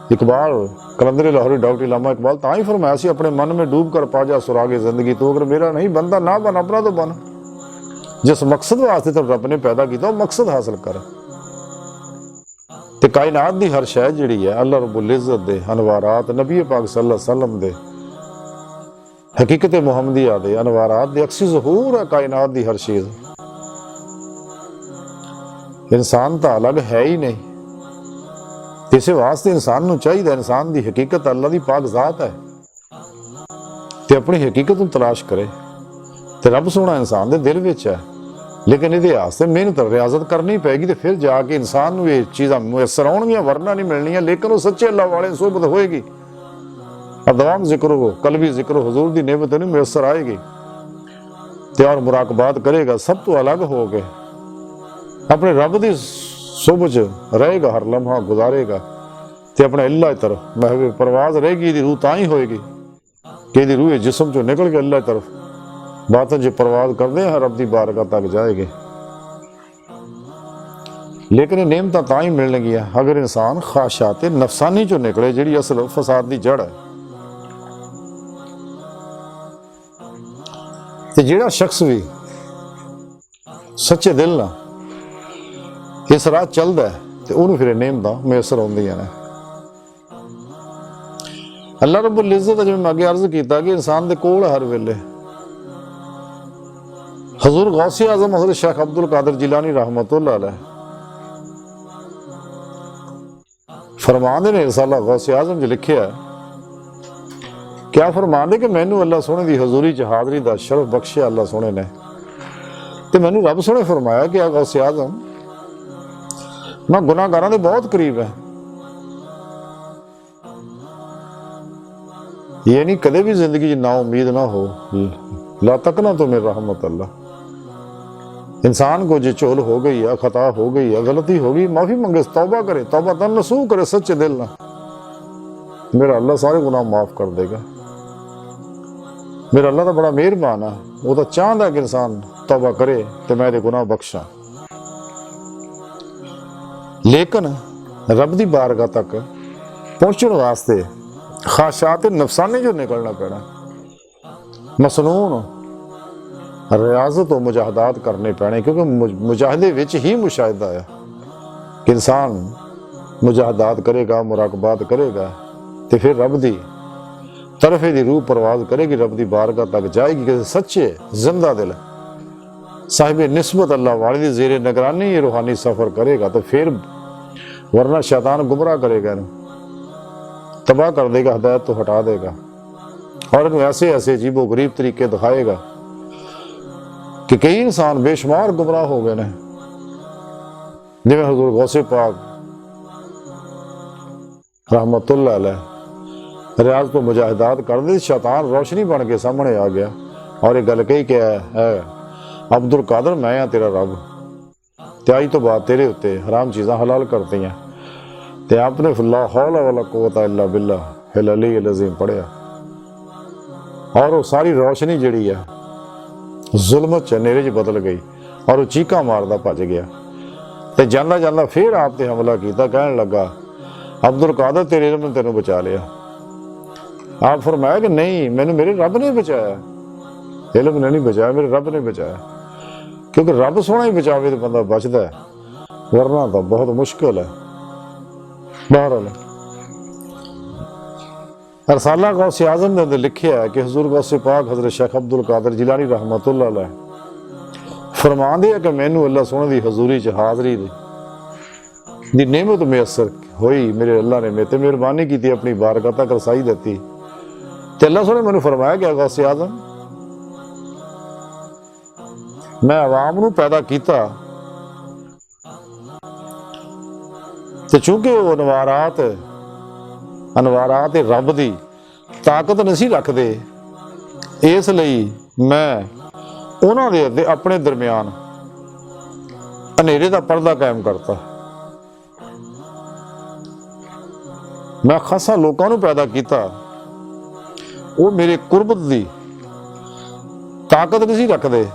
इकबाल कलंदर लाहौरी डॉक्टर इलामा इकबाल तां ही फरमाया सी अपने मन में डूब कर पा जा सुरागे जिंदगी, तो अगर मेरा नहीं बनता ना बन, अपना तो बन। जिस मकसद वास्ते तो रब ने पैदा किया मकसद हासिल कर। ते कायनात दी हर शै जिहड़ी है अल्लाह रब्बुल इज़्ज़त दे अनवारात, नबी पाक सल्लल्लाहु अलैहि वसल्लम दे हकीकत मुहम्मदिया दे अनवारात दे अक्सी ज़हूर है। कायनात दी हर चीज, इंसान तो अलग है ही नहीं। इस वास्ते इंसान नूं चाहिए, इंसान दी हकीकत अल्लाह दी पाक जात है ते अपनी हकीकत नूं तलाश करे। ते रब सोना इंसान दे दिल विच है, लेकिन ये वास्ते मेहनत रियाजत करनी पैगी तो फिर जाके इंसान नूं ये चीज़ां मुयसर आउणगियां, वरना नहीं मिलनियां। लेकिन वो सच्चे अल्लाह वाले सोहबत होएगी, अदवाम जिक्र हो, कलबी जिक्र हुजूर दी नेमत नहीं मुयसर आएगी। ਤੇ ਔਰ ਮੁਰਾਕਬਾਤ ਕਰੇਗਾ, ਸਭ ਤੋਂ ਅਲੱਗ ਹੋ ਕੇ ਆਪਣੇ ਰੱਬ ਦੀ ਸੁਭ 'ਚ ਰਹੇਗਾ, ਹਰ ਲਮਹਾ ਗੁਜ਼ਾਰੇਗਾ ਤੇ ਆਪਣੇ ਅੱਲਾਹ ਦੀ ਤਰਫ ਮਹਿਵੇ ਪ੍ਰਵਾਜ਼ ਰਹੇਗੀ। ਇਹਦੀ ਰੂਹ ਤਾਂ ਹੀ ਹੋਏਗੀ ਕਿ ਇਹਦੀ ਰੂਹ ਜਿਸਮ 'ਚੋਂ ਨਿਕਲ ਕੇ ਅੱਲਾਹ ਦੀ ਤਰਫ ਬਾਤਨ 'ਚ ਪ੍ਰਵਾਜ਼ ਕਰਦੇ ਹਾਂ, ਰੱਬ ਦੀ ਬਾਰਗਾਹ ਤੱਕ ਜਾਏਗੇ। ਲੇਕਿਨ ਇਹ ਨੇਮਤਾਂ ਤਾਂ ਹੀ ਮਿਲਣਗੀਆਂ ਅਗਰ ਇਨਸਾਨ ਖਾਸ਼ਾਤ ਨਫਸਾਨੀ 'ਚੋਂ ਨਿਕਲੇ, ਜਿਹੜੀ ਅਸਲ ਫਸਾਦ ਦੀ ਜੜ ਹੈ। ਤੇ ਜਿਹੜਾ ਸ਼ਖਸ ਵੀ ਸੱਚੇ ਦਿਲ ਨਾਲ ਇਸ ਰਾਹ ਚੱਲਦਾ ਤੇ ਉਹਨੂੰ ਫਿਰ ਨੇਮਤਾਂ ਮੈਸਰ ਆਉਂਦੀਆਂ ਨੇ। ਅੱਲਾਹ ਰੱਬੁਲ ਇੱਜ਼ਤ, ਜਿਵੇਂ ਮੈਂ ਅੱਗੇ ਅਰਜ਼ ਕੀਤਾ ਕਿ ਇਨਸਾਨ ਦੇ ਕੋਲ ਹਰ ਵੇਲੇ ਹਜ਼ੂਰ ਗੌਸੇ ਆਜ਼ਮ ਹਜ਼ਰਤ ਸ਼ੇਖ ਅਬਦੁਲ ਕਾਦਰ ਜਿਲਾਨੀ ਰਹਿਮਤੁल्लाह अलैह फरमाते ने, रसाला गौसे आजम च लिखिया क्या फरमाते कि मैनू अल्लाह सोहने की हजूरी च हाजरी का शरफ बख्शिया अल्लाह सोहने ने, ते मैनू रब सोहने फरमाया कि आ गौसे आजम मैं गुनाहगारां दे बहुत करीब है। ये नहीं कदे भी जिंदगी ना उम्मीद ना हो, ला तक ना तो मेरी रहमत अल्लाह। इंसान को जो चोल हो गई है, खता हो गई है, गलती हो गई, माफी मंगे, तौबा करे, तौबा तन नसूह करे सच्चे दिल ना, मेरा अल्लाह सारे गुनाह माफ कर देगा। मेरा अल्लाह तो बड़ा मेहरबान है, वो तो चाहता कि इंसान तौबा करे तो मैं दे गुनाह बख्शा। लेकिन रब दी बारगाह तक पहुंचने वास्ते खाशात नफसानी जो निकलना पैना, मसनून रियाजत और मुजाहदात करने पैने, क्योंकि मुजाहदे विच ही मुशाहिदा है कि इंसान मुजाहदात करेगा, मुराकबात करेगा तो फिर रब दी तरफ दी रूह परवाज करेगी, रब दी बारगाह तक जाएगी। कि सच्चे जिंदा दिल साहिब निस्बत अल्लाह वाले दी ज़ेरे निगरानी ये रूहानी सफ़र करेगा तो फिर, वरना शैतान गुमराह करेगा, तबाह कर देगा, हदायत तो हटा देगा और इन्हें ऐसे ऐसे अजीबो गरीब तरीके दिखाएगा कि कई इंसान बेशुमार गुमराह हो गए हैं। जिवें हजूर गौसे पाक रहमतुल्लाह अलैह रियाज तो मुजाहिदात करते, शैतान रोशनी बन के सामने आ गया और ये गल कही कि है अब्दुल कादर मैं हाँ तेरा रब, ते अज तो बाद तेरे उत्ते हराम चीज़ां हलाल करती हैं। ते आपने ला हौला वला कुव्वता इल्ला बिल्लाह अल अली अल अज़ीम पढ़िया और वो सारी रोशनी जिहड़ी है जुल्मत च नेरे च बदल गई और वो चीका मारदा भज गया। ते जांदा जांदा फिर आप ते हमला किया, कहन लगा अब्दुल कादर तेरे इल्म ने तेनों बचा लिया। आप फरमाया कि नहीं, मैंने मेरे रब ने बचाया, इल्म ने नहीं बचाया, मेरे रब ने बचाया। क्योंकि रब सोहना ही बचावे तो बंदा बचदा है, वरना तो बहुत मुश्किल है। बहरहाल रसाला गौसे आजम ने अंदर लिखिया है कि हजूर गौसे पाक हजरत शेख अब्दुल कादर जिलानी रहमतुल्लाह अलैह फरमाते हैं कि मैनू अल्लाह सोहने दी हजूरी च हाजरी दी नेमत मैसर होई, मेरे अल्लाह ने मेरे ते मेहरबानी की, अपनी बारगाह तक रसाई दी। ते अल्लाह सोहने मैनू फरमाया कि गौसे आजम मैं अवाम नू पैदा किया ते चूंकि वो अनवारात रब दी ताकत नहीं रखते, इसलिए मैं उन्होंने दे अपने दरम्यान हनेरे का पर्दा कायम करता। मैं खासा लोगों को पैदा किया, वो मेरे कुर्बत दी ताकत नहीं रखते,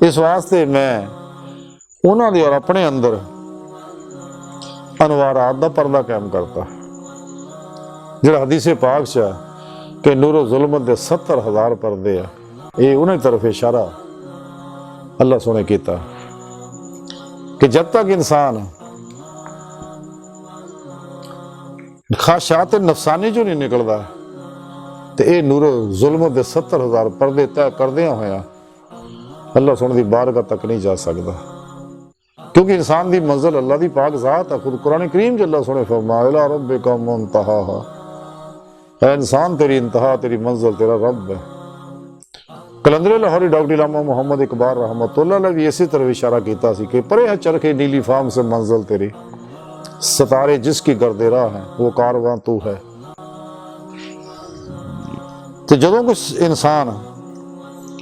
इस वास्ते मैं उन्होंने और अपने अंदर अनवारात का पर्दा कायम करता। जो हदीसे पाक च कि नूरो जुल्मत दे 70,000 पर्दे आ, ये उन्हें तरफ इशारा अल्लाह सोने किया कि जब तक इंसान खाशात नफसानी जो नहीं निकलता तो ये नूरो जुल्मत दे 70,000 पर्दे तय करदिया होया अल्लाह सोने की बारगाह तक नहीं जा सकता। क्योंकि इंसान की मंजिल अल्लाह की पाक ज़ात है। खुद कुरान करीम च अल्लाह सोने फरमाया इला रब्बिका मुंतहाहा, ऐ इंसान तेरी इंतहा तेरी मंजिल तेरा रब है। कलंदर लाहौरी डॉक्टर इलामा मोहम्मद इकबाल रहमतुल्लाह अलैह भी इसी तरह इशारा किया कि परे है चरखे नीली फाम से मंजिल तेरी, सितारे जिसकी गर्देरा है वो कारवां तू है। तो जदों कुछ इंसान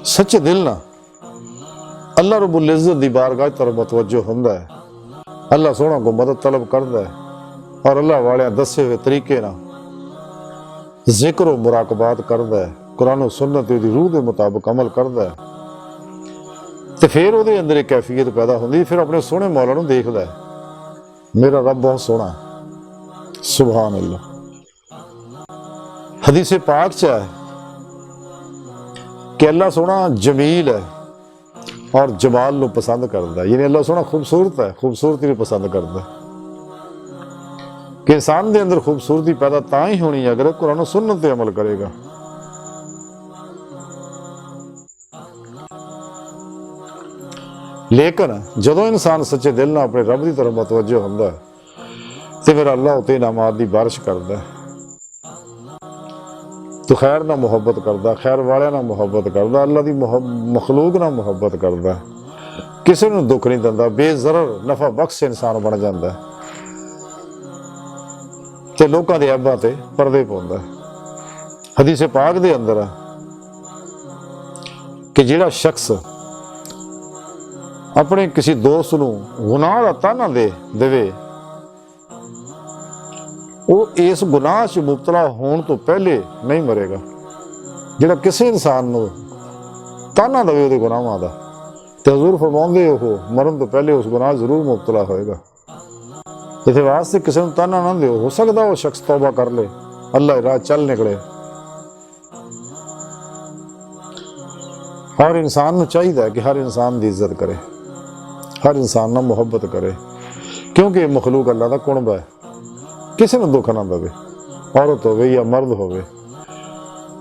सच्चे दिल ना अल्लाह रब्बुल इज़्ज़त दी बारगाह तरफ मुतवज्जो हुंदा है, अल्लाह सोहना को मदद तलब करदा है और अल्लाह वाले दसे हुए तरीके ना जिक्र और मुराकबात करदा है, कुरान और सुन्नत दी रूह के मुताबिक अमल करदा है, तो फिर उहदे अंदर एक कैफियत पैदा होंदी, फिर अपने सोहने मौला नूं देखदा है, मेरा रब बहुत सोहना है। सुभान अल्लाह। हदीस पाक च है कि अल्लाह सोहना जमील है और जमाल नूं पसंद करदा है, यानी अल्लाह सोहना खूबसूरत है, खूबसूरती नूं पसंद करदा है। कि इंसान दे अंदर खूबसूरती पैदा तां ही होनी है अगर कुरान और सुन्नत पे अमल करेगा। लेकिन जदों इंसान सच्चे दिल नाल अपने रब की तरफ मुतवज्जो हुंदा है तो फिर अल्लाह उते इनामात की बारिश करता है, तो खैर ना मुहब्बत करता, खैर वाले ना मुहब्बत करता, अल्लाह की मखलूक ना मुहब्बत करता, किसी नूं दुख नहीं दिंदा, बेज़रर नफा बख्श इंसान बन जाता है, तो लोगों के ऐबां ते पर्दे पाउंदा है। हदीस पाक दे अंदर है कि जिहड़ा शख्स अपने किसी दोस्त नूं गुनाह दा ताना देवे वो इस गुनाह च मुबतला होने तो पहले नहीं मरेगा। जिहड़ा किसी इंसान नूं ताना देवे उहदे गुनाहां दा ते हज़ूर फरमाउंदे हो मरण तो पहले उस गुनाह जरूर मुबतला होएगा। इस वास्ते किसी नूं ताना ना दिओ, हो सकदा वो शख्स तौबा कर ले, अल्लाह राह चल निकले। हर इंसान नूं चाहिए कि हर इंसान की इज्जत करे, हर इंसान नाल मुहब्बत करे, क्योंकि मखलूक अल्लाह का कुणब है, किसी नूं दुख ना देवे, औरत होवे या मर्द होवे,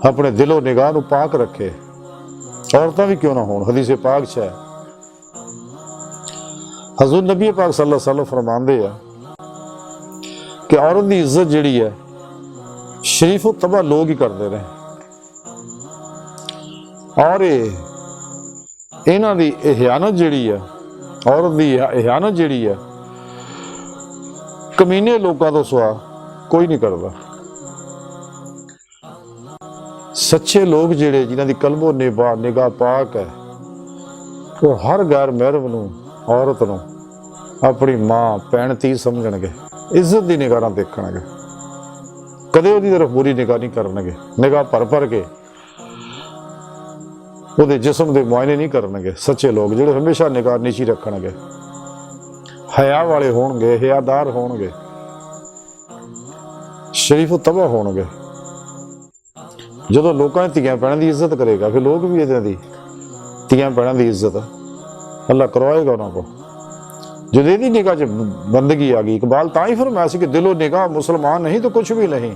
अपने दिलो निगाह नूं पाक रखे, औरतां भी क्यों ना होण। हदीस पाक च है हज़ूर नबी पाक सल्लल्लाहु अलैहि वसल्लम फरमांदे आ कि औरत की इज्जत जिहड़ी है शरीफ तबा लोग ही करते रहे, और इन्हां दी इहानत जिहड़ी है, औरत की इहानत जिहड़ी है कमीने लोगों तो सुआ कोई नहीं करता। सच्चे लोग जिहड़े जिन्हां दी कल्बो निगाह पाक है वो हर गैर महरम नूं औरत नूं अपनी मां भैन धी समझणगे, इज्जत की निगाह नाल देखणगे, कदे उहदी तरफ बुरी निगाह नहीं करनगे, निगाह भर के ਉਹਦੇ जिस्म के मुआयने नहीं करनगे। सच्चे लोग ਜਿਹੜੇ हमेशा निगाह नीची रखणगे, हया वाले होणगे, हयादार होणगे, शरीफ तबा होणगे। ਜਦੋਂ ਲੋਕਾਂ ਦੀ ਧੀਆਂ ਭੈਣਾਂ ਦੀ ਇੱਜ਼ਤ ਕਰੇਗਾ ਫਿਰ ਲੋਕ ਵੀ ਇਹਨਾਂ ਦੀ ਧੀਆਂ ਭੈਣਾਂ ਦੀ ਇੱਜ਼ਤ अल्लाह करवाएगा उन्होंने को। जब ਇਹਦੀ निगाह च बंदगी आ गई, इकबाल तां ही फरमाया सी कि दिलो निगाह मुसलमान नहीं तो कुछ भी नहीं,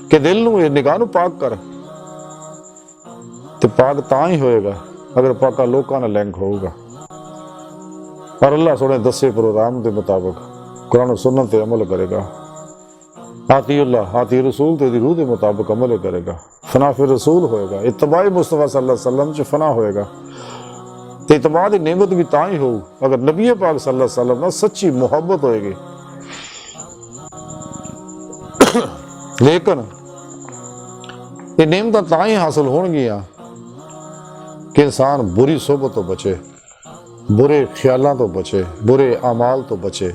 कि दिल नूं निगाह नूं पाक कर, तो पाक तां ही होएगा अगर पाका लोगों नाल लिंक होगा। और अल्लाह सोने दसे प्रोग्राम के मुताबिक कुरान और सुन्नत पे अमल करेगा, आती अल्लाह आती रसूल तो रूह के मुताबिक अमल करेगा, फना फिर रसूल होएगा, इत्तबाए मुस्तफा सल्लल्लाहु अलैहि वसल्लम च फना होएगा। तो इतबा की नेमत भी तां ही हो अगर नबी पाक सल्लल्लाहु अलैहि वसल्लम नाल सच्ची मुहब्बत होएगी। लेकिन ये नेमत तां ही हासिल होणगियां कि इंसान बुरी सोबत तो बचे, बुरे ख्यालों तो बचे, बुरे अमाल तो बचे।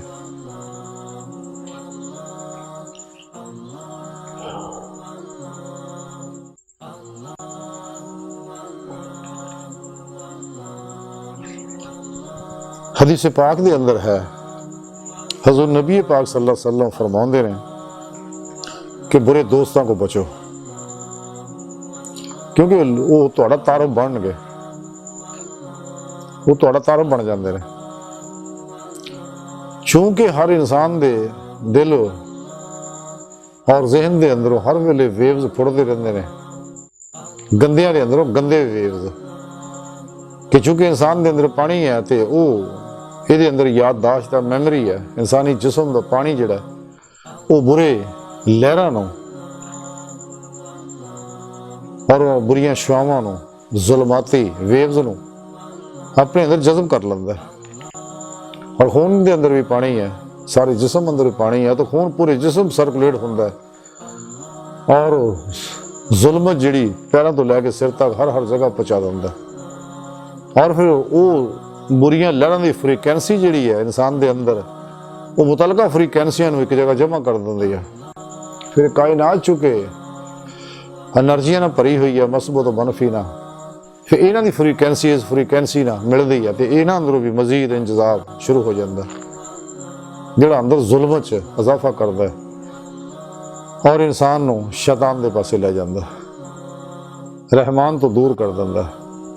हदीस पाक के अंदर है हज़ूर नबी पाक सल्लल्लाहु अलैहि वसल्लम फरमाते हैं कि बुरे दोस्तों को बचो, क्योंकि वो तुहाड़ा तारफ बनणगे, वो तुहाड़ा तारफ बन जाते हैं। चूंकि हर इंसान दे दिल और जहन दे अंदरों हर वेले वेव्स फुटते रहते हैं, गंदियां दे अंदरों गंदे वेव्स, कि चूंकि इंसान के अंदर पानी है तो वो ये अंदर याददाश्त मैमरी है, इंसानी जिस्म का पानी जिहड़ा वो बुरे लहरां और बुरियां छुआवां जुलमाती वेव्स अपने अंदर जज़ब कर लेंदा है। और खून के अंदर भी पानी है, सारे जिस्म अंदर भी पानी है, तो खून पूरे जिस्म सर्कुलेट होंदा है और जुल्मत जिहड़ी पैरों तो लैके सिर तक हर जगह पहुँचा दिंदा है। और फिर वो बुरियां लहरां की फ्रीकुएंसी जिहड़ी है इंसान के अंदर, वो मुतलका फ्रीकुएंसियां नूं एक जगह जमा कर दिंदी है। फिर कायनात चुके एनर्जियां नाल भरी हुई है, मसबत मनफी ना, फिर इन्हां दी फ्रीकुएंसी ना मिलदी है तो इन्हां अंदरों भी मजीद इंतजाम शुरू हो जाता, जिहड़ा अंदर जुल्म च इजाफा करता है और इंसान नूं शैतान दे पासे ले जाता, रहमान तो दूर कर दिंदा,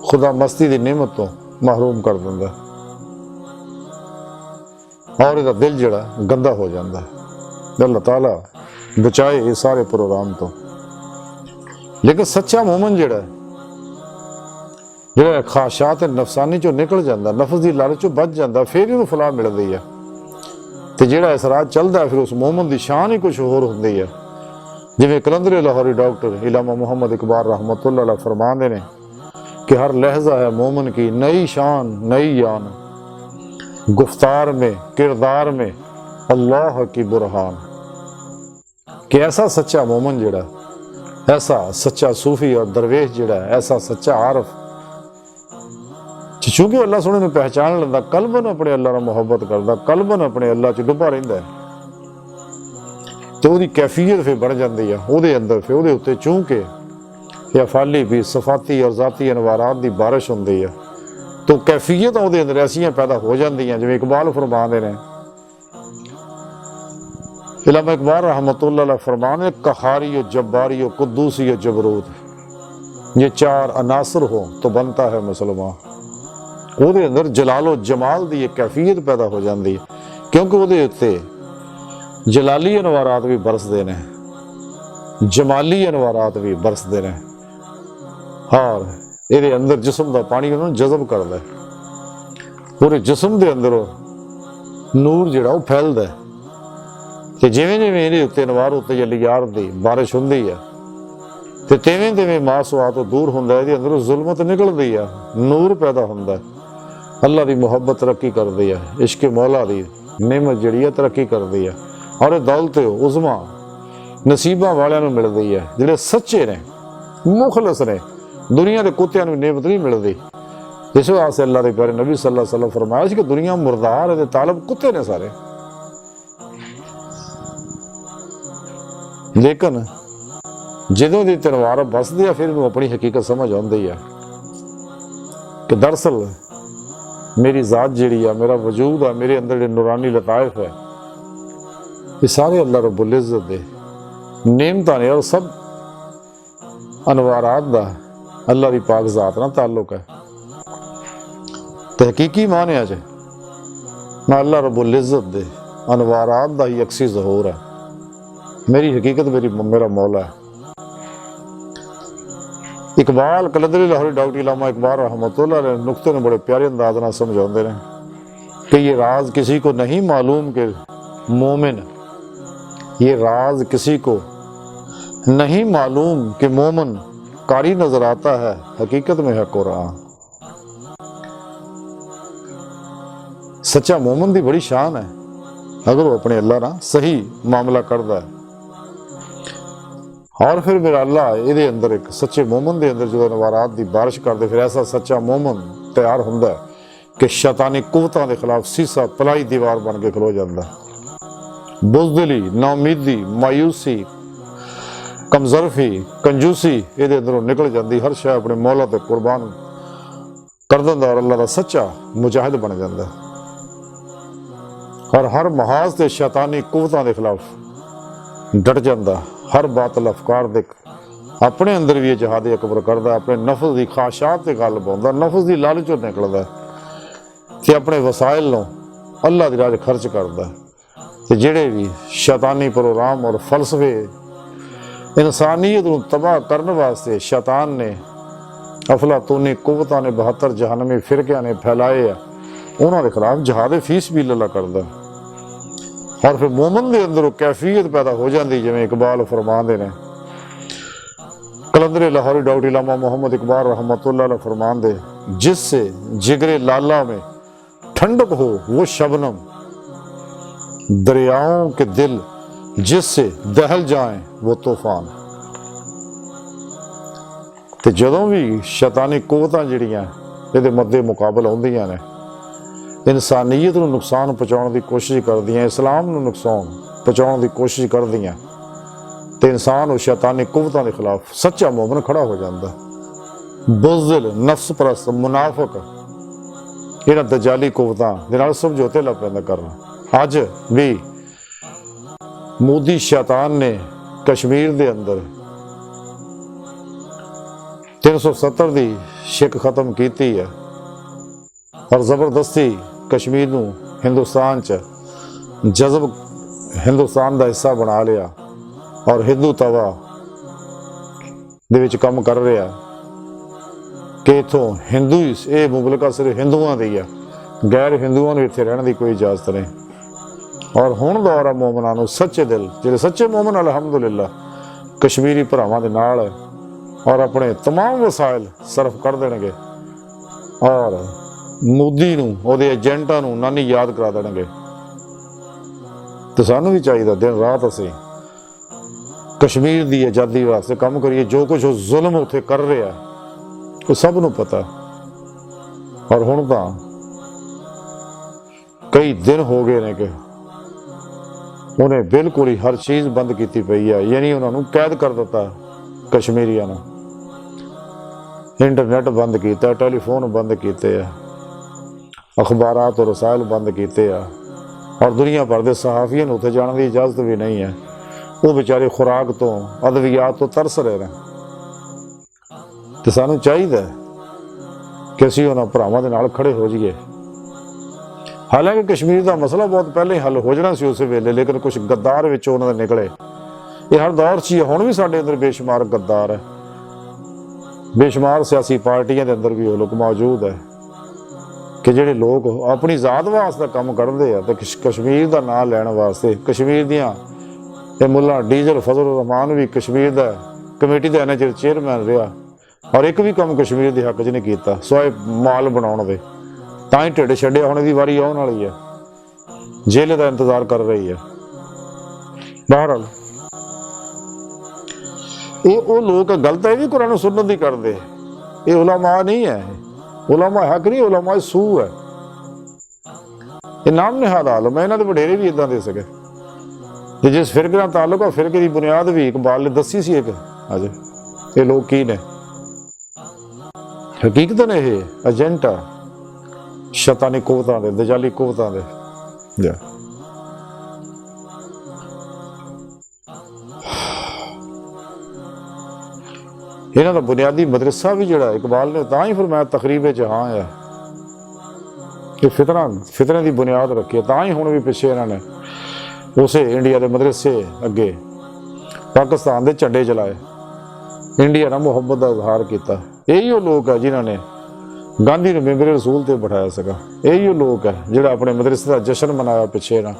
खुदा मस्ती दी नेमत तो महरूम कर दिंदा और इहदा दिल जिहड़ा गंदा हो जाता है। अल्लाह ताला बचाए इस सारे प्रोग्राम तो। लेकिन सच्चा मोमन जिहड़ा ख्वाहिशात नफसानी चों निकल जाता, नफस की लालच चों बच जाता, फिर इहनूं फलाह मिलदी है। तो जिहड़ा इस राह चलदा है फिर उस मोमन की शान ही कुछ होर हुंदी है। जिवें कलंदरे लाहौरी डॉक्टर इलामा मोहम्मद इकबाल रहमतुल्लाह अलैह फरमाते हैं कि हर लहजा है मोमन की नई शान नई यान, गुफ्तार में किरदार में अल्लाह की बुरहान। कि ऐसा सच्चा मोमन जिहड़ा, ऐसा सच्चा सूफी और दरवेश जिहड़ा, ऐसा सच्चा आरफ चूंकि अल्लाह सोहणे नूं पहचान लैंदा, कल्बन अपने अल्लाह नाल मुहब्बत करदा, कल्बन अपने अल्लाह च डुब्बा रहिंदा है, तो उसदी कैफियत फिर बन जाती है। ਉਹਦੇ अंदर फिर ਉਹਦੇ ਉੱਤੇ चूंकि अफाली भी सफाती और जाती अनवारात की बारिश होंदी है, तो कैफियत ਉਹਦੇ अंदर ऐसियां पैदा हो जांदियां जिवें इकबाल फरमाते हैं, इलामा इकबाल रहमतुल्लाह अलैह फरमाते, कहारी जब्बारी कुद्दूसी जबरूत, ये चार अनासर हो तो बनता है मुसलमान। ਉਹਦੇ अंदर जलालो जमाल की एक कैफियत पैदा हो जाती है, क्योंकि ਉਹਦੇ उत्ते जलाली अनवारात भी बरसते हैं, जमाली अनवारात भी बरसते हैं और ये अंदर जिस्म का पानी उन्होंने जज़ब करता है। पूरे जिस्म के अंदर नूर जिहड़ा वो फैलता है कि जिवें जिवें ये उत्ते अनवार उत्ते जलियार की बारिश होंदी है तो तिवें तिवें मासूआ तो दूर होंदा है, ये अंदरों जुल्मत निकलती है, नूर पैदा होंदा है, अल्लाह की मुहब्बत तरक्की करती है, इश्क मौला की नेमत जिहड़ी है तरक्की करती है और ये दौलत उज़मा नसीबा वालियां नूं मिलदी है, जिहड़े सच्चे ने मुखलस ने। दुनिया के कुत्तियां नूं नेमत नहीं मिलती। इस वास्ते अल्लाह के प्यारे नबी सल्लल्लाहु अलैहि वसल्लम फरमाया कि दुनिया मुर्दार है, तालब कुत्ते ने सारे। लेकिन जदों दी तलवार बसदी है फिर अपनी हकीकत समझ आती है कि दरअसल मेरी जात जिहड़ी है, मेरा वजूद है, मेरे अंदर जो नूरानी लताइफ है, ये सारे अल्लाह रब्बुल इज़्ज़त दे नेमतां ने और सब अनवारात दा अल्लाह की पाक जात नाल ताल्लुक है। तहकीकी माने च मैं अल्लाह रब्बुल इज़्ज़त दे अनवारात दा ही अक्सी ज़हूर है, मेरी हकीकत मेरा मौला है। इकबाल कलंदरी लाहौरी डॉक्टर इलामा इकबाल रहमतुल्लाह अलैह नुक्ते ने बड़े प्यारे अंदाज नाल समझाते हैं कि ये राज किसी को नहीं मालूम कि मोमिन, ये राज किसी को नहीं मालूम कि मोमिन कारी नजर आता है, हकीकत में है कुरान। सच्चा मोमिन की बड़ी शान है अगर वो अपने अल्लाह ना सही मामला करता है। और फिर मेरा अल्लाह ये अंदर एक सच्चे मोमन के अंदर जो नवारात की बारिश करते, फिर ऐसा सच्चा मोमन तैयार होंदा है कि शैतानी कुवतां के खिलाफ सीसा पलाई दीवार बन के खलो जाता। बुज़दिली, नाउमीदी, मायूसी, कमजरफी, कंजूसी ये अंदरों निकल जाती, हर शय अपने मौला ते कुर्बान कर दिंदा और अल्लाह का सच्चा मुजाहिद बन जाता और हर महाज से शैतानी कुवतां के खिलाफ डट जाता। हर बातल अफकार दे अपने अंदर भी जिहाद अकबर करता, अपने नफस की ख्वाहिशात से गल पाउंदा, नफस की लालच निकलता ते अपने वसाइल नूं अल्लाह दी राह खर्च करता। ते जिहड़े भी शैतानी प्रोग्राम और फलसफे इंसानियत नूं तबाह करने वास्ते शैतान ने अफलातूनी कुवतां ने 72 जहन्नमी फिरकियां ने फैलाए है, उन्हां दे खिलाफ जिहाद फी सबीलिल्लाह करदा। और फिर मोमन के अंदर कैफियत पैदा हो जाती, जिवें इकबाल फरमाते हैं, कलंदरे लाहौरी डॉक्टर इलामा मोहम्मद इकबाल रहमतुल्लाह अलैह फरमाते, जिससे जिगरे लाला में ठंडक हो वो शबनम, दरियाओं के दिल जिससे दहल जाएं वो तूफान। तो जदों भी शैतानी कुवतां जिहड़ियां ਇਹਦੇ ਮੱਦੇ ਮੁਕਾਬਲ ਆਉਂਦੀਆਂ ਨੇ। ਇਨਸਾਨੀਅਤ ਨੂੰ ਨੁਕਸਾਨ ਪਹੁੰਚਾਉਣ ਦੀ ਕੋਸ਼ਿਸ਼ ਕਰਦੀਆਂ, ਇਸਲਾਮ ਨੂੰ ਨੁਕਸਾਨ ਪਹੁੰਚਾਉਣ ਦੀ ਕੋਸ਼ਿਸ਼ ਕਰਦੀਆਂ, ਤੇ ਇਨਸਾਨ ਉਹ ਸ਼ੈਤਾਨੀ ਕੁਵਤਾਂ ਦੇ ਖਿਲਾਫ ਸੱਚਾ ਮੂਮਨ ਖੜਾ ਹੋ ਜਾਂਦਾ। ਬੁਜ਼ਦਿਲ, ਨਫਸ ਪ੍ਰਸਤ, ਮੁਨਾਫਿਕ ਇਹਨਾਂ ਦਜਾਲੀ ਕੁਵਤਾਂ ਦੇ ਨਾਲ ਸਮਝੌਤੇ ਲੱਗ ਪੈਂਦਾ ਕਰਨ। ਅੱਜ ਵੀ ਮੋਦੀ ਸ਼ੈਤਾਨ ਨੇ ਕਸ਼ਮੀਰ ਦੇ ਅੰਦਰ 370 ਦੀ ਸਿੱਖ ਖਤਮ ਕੀਤੀ ਹੈ ਔਰ ਜ਼ਬਰਦਸਤੀ ਕਸ਼ਮੀਰ ਨੂੰ ਹਿੰਦੁਸਤਾਨ 'ਚ ਜਜ਼ਬ ਹਿੰਦੁਸਤਾਨ ਦਾ ਹਿੱਸਾ ਬਣਾ ਲਿਆ ਔਰ ਹਿੰਦੂ ਤਵਾ ਦੇ ਵਿੱਚ ਕੰਮ ਕਰ ਰਿਹਾ ਕਿ ਇੱਥੋਂ ਹਿੰਦੂ ਹੀ, ਇਹ ਮੁਲਕ ਸਿਰਫ ਹਿੰਦੂਆਂ ਦੀ ਆ, ਗੈਰ ਹਿੰਦੂਆਂ ਨੂੰ ਇੱਥੇ ਰਹਿਣ ਦੀ ਕੋਈ ਇਜਾਜ਼ਤ ਨਹੀਂ। ਔਰ ਹੁਣ ਦੌਰ ਆ ਮੋਮਨਾਂ ਨੂੰ ਸੱਚੇ ਦਿਲ, ਜਿਹੜੇ ਸੱਚੇ ਮੋਮਨ ਅਲਹਮਦੁਲਿਲਾ ਕਸ਼ਮੀਰੀ ਭਰਾਵਾਂ ਦੇ ਨਾਲ ਹੈ ਔਰ ਆਪਣੇ तमाम ਵਸਾਇਲ ਸਰਫ ਕਰ ਦੇਣਗੇ ਔਰ ਮੋਦੀ ਨੂੰ, ਉਹਦੇ ਏਜੰਟਾਂ ਨੂੰ ਨਾਨੀ ਯਾਦ ਕਰਾ ਦੇਣਗੇ। ਤੇ ਸਾਨੂੰ ਵੀ ਚਾਹੀਦਾ ਦਿਨ ਰਾਤ ਅਸੀਂ ਕਸ਼ਮੀਰ ਦੀ ਆਜ਼ਾਦੀ ਵਾਸਤੇ ਕੰਮ ਕਰੀਏ। ਜੋ ਕੁਝ ਉਹ ਜ਼ੁਲਮ ਉੱਥੇ ਕਰ ਰਿਹਾ ਉਹ ਸਭ ਨੂੰ ਪਤਾ। ਔਰ ਹੁਣ ਤਾਂ ਕਈ ਦਿਨ ਹੋ ਗਏ ਨੇ ਕਿ ਉਹਨੇ ਬਿਲਕੁਲ ਹੀ ਹਰ ਚੀਜ਼ ਬੰਦ ਕੀਤੀ ਪਈ ਹੈ, ਯਾਨੀ ਉਹਨਾਂ ਨੂੰ ਕੈਦ ਕਰ ਦਿੱਤਾ ਕਸ਼ਮੀਰੀਆਂ ਨੂੰ। ਇੰਟਰਨੈਟ ਬੰਦ ਕੀਤਾ, ਟੈਲੀਫੋਨ ਬੰਦ ਕੀਤੇ ਆ, ਅਖਬਾਰਾਤ ਔਰ ਰਸਾਇਲ ਬੰਦ ਕੀਤੇ ਆ ਔਰ ਦੁਨੀਆ ਭਰ ਦੇ ਸਹਾਫੀਆਂ ਨੂੰ ਉੱਥੇ ਜਾਣ ਦੀ ਇਜਾਜ਼ਤ ਵੀ ਨਹੀਂ ਹੈ। ਉਹ ਵਿਚਾਰੇ ਖੁਰਾਕ ਤੋਂ, ਅਦਵਿਆਤ ਤੋਂ ਤਰਸ ਰਹੇ ਨੇ। ਤੇ ਸਾਨੂੰ ਚਾਹੀਦਾ ਕਿ ਅਸੀਂ ਉਹਨਾਂ ਭਰਾਵਾਂ ਦੇ ਨਾਲ ਖੜੇ ਹੋ ਜਾਈਏ। ਹਾਲਾਂਕਿ ਕਸ਼ਮੀਰ ਦਾ ਮਸਲਾ ਬਹੁਤ ਪਹਿਲਾਂ ਹੀ ਹੱਲ ਹੋ ਜਾਣਾ ਸੀ ਉਸੇ ਵੇਲੇ, ਲੇਕਿਨ ਕੁਝ ਗੱਦਾਰ ਵਿੱਚੋਂ ਉਹਨਾਂ ਦੇ ਨਿਕਲੇ। ਇਹ ਹਰ ਦੌਰ 'ਚ ਹੀ ਹੁਣ ਵੀ ਸਾਡੇ ਅੰਦਰ ਬੇਸ਼ੁਮਾਰ ਗੱਦਾਰ ਹੈ, ਬੇਸ਼ੁਮਾਰ ਸਿਆਸੀ ਪਾਰਟੀਆਂ ਦੇ ਅੰਦਰ ਵੀ ਉਹ ਲੋਕ ਮੌਜੂਦ ਹੈ ਕਿ ਜਿਹੜੇ ਲੋਕ ਆਪਣੀ ਜ਼ਾਤ ਵਾਸਤੇ ਕੰਮ ਕਰਦੇ ਆ ਤੇ ਕਸ਼ਮੀਰ ਦਾ ਨਾਂ ਲੈਣ ਵਾਸਤੇ। ਕਸ਼ਮੀਰ ਦੀਆਂ ਇਹ ਮੁੱਲਾ ਡੀਜ਼ਲ ਫਜ਼ਲ ਰਹਿਮਾਨ ਵੀ ਕਸ਼ਮੀਰ ਦਾ ਕਮੇਟੀ ਦਾ ਇਹਨਾਂ ਚਿਰ ਚੇਅਰਮੈਨ ਰਿਹਾ ਔਰ ਇੱਕ ਵੀ ਕੰਮ ਕਸ਼ਮੀਰ ਦੇ ਹੱਕ 'ਚ ਨਹੀਂ ਕੀਤਾ ਸਿਵਾਏ ਮਾਲ ਬਣਾਉਣ ਦੇ। ਤਾਂ ਹੀ ਢਿੱਡ ਛੱਡਿਆ, ਹੁਣ ਇਹਦੀ ਵਾਰੀ ਆਉਣ ਵਾਲੀ ਹੈ, ਜੇਲ੍ਹ ਦਾ ਇੰਤਜ਼ਾਰ ਕਰ ਰਹੀ ਹੈ। ਬਹਰਹਾਲ ਇਹ ਉਹ ਲੋਕ ਗਲਤ ਹੈ ਵੀ ਕੁਰਾਨ ਸੁਨਨਤ ਦੀ ਕਰਦੇ। ਇਹ ਉਲਮਾ ਨਹੀਂ ਹੈ, ਉਲਮਾ ਹੱਕ ਨਹੀਂ, ਉਲਮਾ ਸੂ ਹੈ। ਇਹ ਨਾਮ ਨਿਹਾਦ ਆਲਮ ਹੈ, ਇਹਨਾਂ ਦੇ ਵਡੇਰੇ ਵੀ ਇਦਾਂ ਦੇ ਸਕੇ। ਤੇ ਜਿਸ ਫਿਰਕੇ ਨਾਲ ਤਾਲੁਕ ਆ, ਫਿਰਕੇ ਦੀ ਬੁਨਿਆਦ ਵੀ ਇਕਬਾਲ ਨੇ ਦੱਸੀ ਸੀ ਇੱਕ। ਅੱਜ ਇਹ ਲੋਕ ਕੀ ਨੇ? ਹਕੀਕਤ ਨੇ ਇਹ ਏਜੰਟ ਆ ਸ਼ੈਤਾਨੀ ਕੁਵਤਾਂ ਦੇ, ਦਜਾਲੀ ਕੁਵਤਾਂ ਦੇ। ਇਹਨਾਂ ਦਾ ਬੁਨਿਆਦੀ ਮਦਰਸਾ ਵੀ ਜਿਹੜਾ ਇਕਬਾਲ ਨੇ ਤਾਂ ਹੀ ਫਰਮਾਇਆ ਤਕਰੀਬ ਜਹਾਂ ਹੈ ਕਿ ਫਿਤਨੇ ਦੀ ਬੁਨਿਆਦ ਰੱਖੀ। ਤਾਂ ਹੀ ਹੁਣ ਵੀ ਪਿੱਛੇ ਇਹਨਾਂ ਨੇ ਉਸੇ ਇੰਡੀਆ ਦੇ ਮਦਰਸੇ ਅੱਗੇ ਪਾਕਿਸਤਾਨ ਦੇ ਝੰਡੇ ਚਲਾਏ, ਇੰਡੀਆ ਨਾਲ ਮੁਹੱਬਤ ਦਾ ਇਜ਼ਹਾਰ ਕੀਤਾ। ਇਹੀ ਉਹ ਲੋਕ ਹੈ ਜਿਨ੍ਹਾਂ ਨੇ ਗਾਂਧੀ ਨੂੰ ਮੈਂਬਰ ਰਸੂਲ ਤੇ ਬਿਠਾਇਆ ਸੀਗਾ। ਇਹੀ ਉਹ ਲੋਕ ਹੈ ਜਿਹੜਾ ਆਪਣੇ ਮਦਰਸੇ ਦਾ ਜਸ਼ਨ ਮਨਾਇਆ ਪਿੱਛੇ ਨਾ।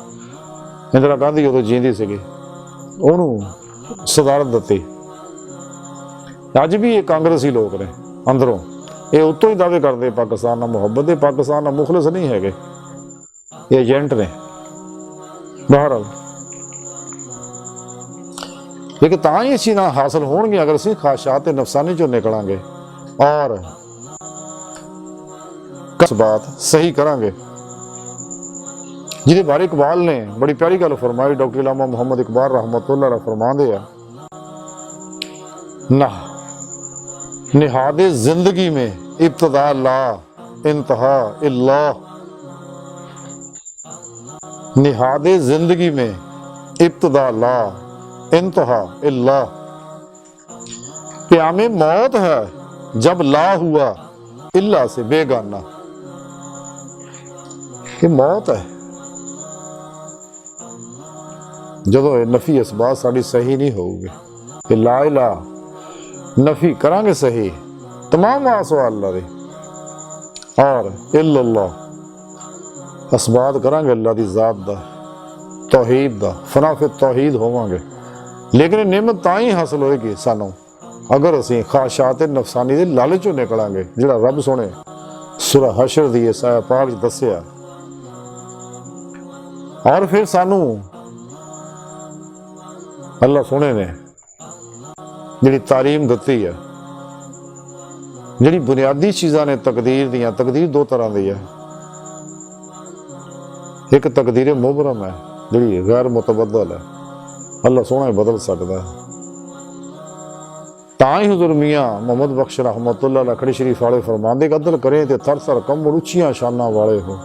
ਇੰਦਰਾ ਗਾਂਧੀ ਉਦੋਂ ਜੀਂਦੀ ਸੀਗੀ, ਉਹਨੂੰ ਸਦਾਰਤ ਦਿੱਤੀ। ਅੱਜ ਵੀ ਇਹ ਕਾਂਗਰਸੀ ਲੋਕ ਨੇ ਅੰਦਰੋਂ, ਇਹ ਉਤੋਂ ਹੀ ਦਾਅਵੇ ਕਰਦੇ ਪਾਕਿਸਤਾਨ ਨਾਲ ਮੁਹੱਬਤ ਦੇ, ਪਾਕਿਸਤਾਨ ਨਾਲ ਮੁਖਲਸ ਨਹੀਂ ਹੈਗੇ, ਇਹ ਏਜੰਟ ਨੇ। ਬਹਰਹਾਲ ਲੇਕਿਨ ਤਾਂ ਹੀ ਅਸੀਂ ਨਾ ਹਾਸਲ ਹੋਣਗੇ ਅਗਰ ਅਸੀਂ ਖਾਸ਼ਾਤ ਤੇ ਨਫਸਾਨੀ ਚੋਂ ਨਿਕਲਾਂਗੇ ਔਰ ਕਸਬਾਤ ਸਹੀ ਕਰਾਂਗੇ। ਜਿਹਦੇ ਬਾਰੇ ਇਕਬਾਲ ਨੇ ਬੜੀ ਪਿਆਰੀ ਗੱਲ ਫਰਮਾਈ, ਡਾਕਟਰ ਇਲਾਮਾ ਮੁਹੰਮਦ ਇਕਬਾਲ ਰਹਿਮਤੁल्लाह अलैह फरमाते हैं, ना निहादे जिंदगी में इब्तदा ला इंतहा इल्ला, निहादे जिंदगी में इब्तदा ला इंतहा इल्ला, प्यामे मौत है जब ला हुआ इल्ला से बेगाना। ये मौत है ਜਦੋਂ ਇਹ ਨਫੀ ਇਸਬਾਤ ਸਾਡੀ ਸਹੀ ਨਹੀਂ ਹੋਊਗੀ। ਤੇ ਲਾ ਇਲਾ ਨਫੀ ਕਰਾਂਗੇ ਸਹੀ तमाम ਆਸਵਾ ਅੱਲਾ ਦੇ ਔਰ ਇल्लल्लाह ਇਸਬਾਤ ਕਰਾਂਗੇ ਅੱਲਾ ਦੀ ਜ਼ਾਤ ਦਾ, ਤੌਹੀਦ ਦਾ, ਫਨਾ ਫਿਰ ਤੌਹੀਦ ਹੋਵਾਂਗੇ। ਲੇਕਿਨ ਇਹ ਨਿਮਤ ਤਾਂ ਹੀ ਹਾਸਲ ਹੋਏਗੀ ਸਾਨੂੰ ਅਗਰ ਅਸੀਂ ਖਾਸ਼ਾਤ ਨਫਸਾਨੀ ਦੇ ਲਾਲਚ ਚੋਂ ਨਿਕਲਾਂਗੇ, ਜਿਹੜਾ ਰੱਬ ਸੋਹਣੇ ਸੂਰਾ ਹਸ਼ਰ ਦੀ ਇਸ ਆਇਤ ਪਾਕ ਵਿੱਚ ਦੱਸਿਆ। ਔਰ ਫਿਰ ਸਾਨੂੰ ਅੱਲਾ ਸੋਹਣੇ ਨੇ ਜਿਹੜੀ ਤਾਲੀਮ ਦਿੱਤੀ ਹੈ ਜਿਹੜੀ ਬੁਨਿਆਦੀ ਚੀਜ਼ਾਂ ਨੇ ਤਕਦੀਰ ਦੀਆਂ, ਤਕਦੀਰ ਦੋ ਤਰ੍ਹਾਂ ਦੀ ਹੈ। ਇੱਕ ਤਕਦੀਰ ਮੁਬਰਮ ਹੈ ਜਿਹੜੀ ਗੈਰ ਮੁਤਬਦਲ ਹੈ, ਅੱਲਾ ਸੋਹਣਾ ਹੀ ਬਦਲ ਸਕਦਾ ਹੈ। ਤਾਂ ਹੀ ਹੁਜ਼ੂਰ ਮੀਆਂ ਮੁਹੰਮਦ ਬਖਸ਼ ਰਹਿਮਤੁल्लाह लखड़ी शरीफ वाले फरमांदे अदल करें ते थर कम उच्चियां शाना वाले हो,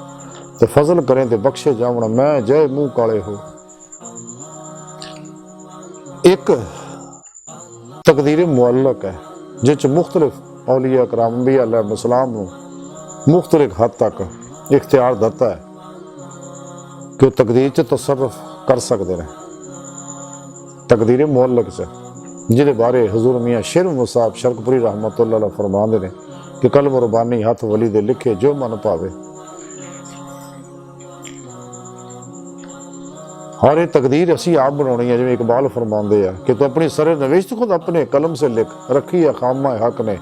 ते फजल करें ते बख्शे जावण मैं जय मुंह काले हो। एक तकदीर मुअल्लक है जिस मुख्तलिफ औलिया कराम अंबिया अलैहिस्सलाम नूं मुख्तलिफ हद तक इख्तियार दिता है कि तकदीर च तसर्रुफ कर सकते हैं। तकदीर मुअल्लक च जिहदे बारे हजूर मियाँ शेर मुसाब शरकपुरी रहमतुल्लाह अलैह फरमाते हैं कि कलम रुबानी हथ वली दे लिखे जो मन पावे। और ये तकदीर असी आप बनानी है, जिवें इकबाल फरमाते हैं कि तू अपनी सरे नविश्त खुद अपने कलम से लिख, रखी है खामा हक ने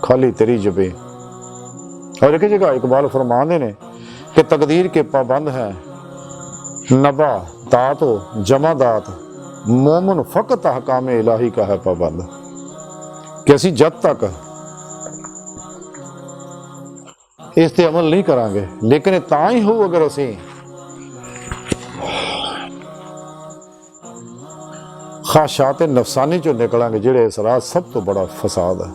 खाली तेरी जबे। और एक जगह इकबाल फरमाते हैं कि तकदीर के पाबंद हैं नबा तात हो जमा दात, मोमन फकत हकाम इलाही का है पाबंद। कि असी जब तक इस ते अमल नहीं करांगे, लेकिन तां ही हो अगर असी ख्वाहिशात नफसानी चो निकलांगे, जिहड़े इस राह सब तो बड़ा फसाद है।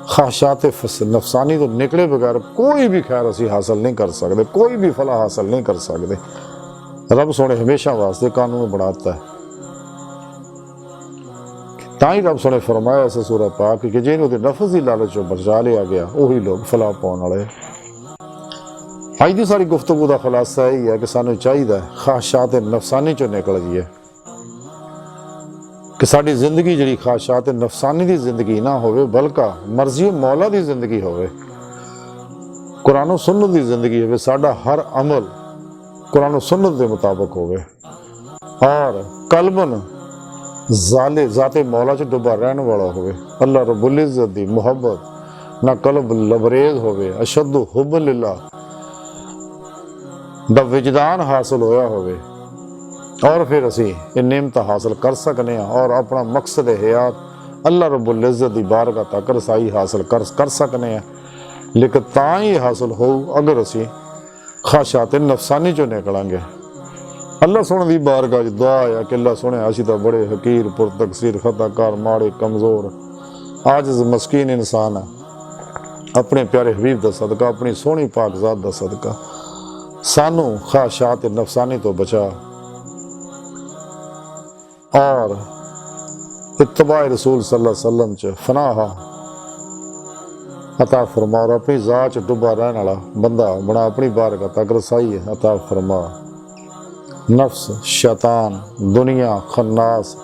ख्वाहिशात नफसानी तो निकले बगैर कोई भी खैर असी हासिल नहीं कर सकते, कोई भी फला हासिल नहीं कर सकते। रब सोने हमेशा वास्ते कानून बनाता है। ताई रब सोने फरमाया इस सूरह पाक कि जिन्हों के नफस की लालच चो बचा लिया गया वही लोग फलाह पाने वाले। अज की सारी गुफ्तगू का खुलासा यही है कि सानू चाहिए ख्वाहिशात नफसानी चो निकल जाइए, कि साडी जिंदगी जी ख्वाहिशात नफसानी की जिंदगी ना हो, बल्कि मर्जी मौला की जिंदगी हो, कुरान सुन्नत की जिंदगी हो, साडा हर अमल कुरान सुन्नत के मुताबिक हो, और कलबन जाते मौला च डुबा रहने वाला हो, अल्लाह रब्बुल इज्जत दी मुहब्बत ना कल्ब लबरेज हो, अशद हुब लिल्लाह दा विजदान हासिल होया हो, और फिर असी ये नेमत हासिल कर सकने हैं और अपना मकसद हयात अल्लाह रब्बुल इज्जत दी बारगाह तक रसाई हासिल कर सकने हैं। लेकिन तां ही हासिल हो अगर असी ख्वाहिशात नफसानी चो निकलांगे। अल्लाह सोने की बारगाह दुआ है कि अल्लाह सोने असी तो बड़े हकीर पुरतकसीर खताकार माड़े कमज़ोर आजिज़ मस्कीन इंसान है, अपने प्यारे हबीब का सदका अपनी सोहनी पाकज़ात का सदका सानू ख्वाहिशात नफसानी तो बचा और इत्तबा रसूल सल्लल्लाहु अलैहि वसल्लम च फनाह अता फरमा, और अपनी ज़ात च डुबा रहने वाला बंदा बना अपनी बारगाह तक रसाई अता फरमा। नफ्स शैतान दुनिया खन्नास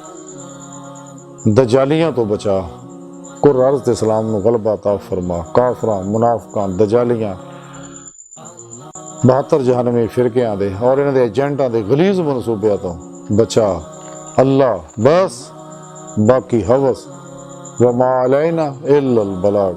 दजालियां तो बचा, कुर्रत इस्लाम नूं गलबा अता फरमा। काफरां मुनाफिकां दजालियां 72 जहन्नमी फिरकियां दे और इन्हां दे एजेंटां दे गलीज मनसूबियां तो बचा अल्लाह बस, बाकी हवस वमा अलैना इल्लल बलाग।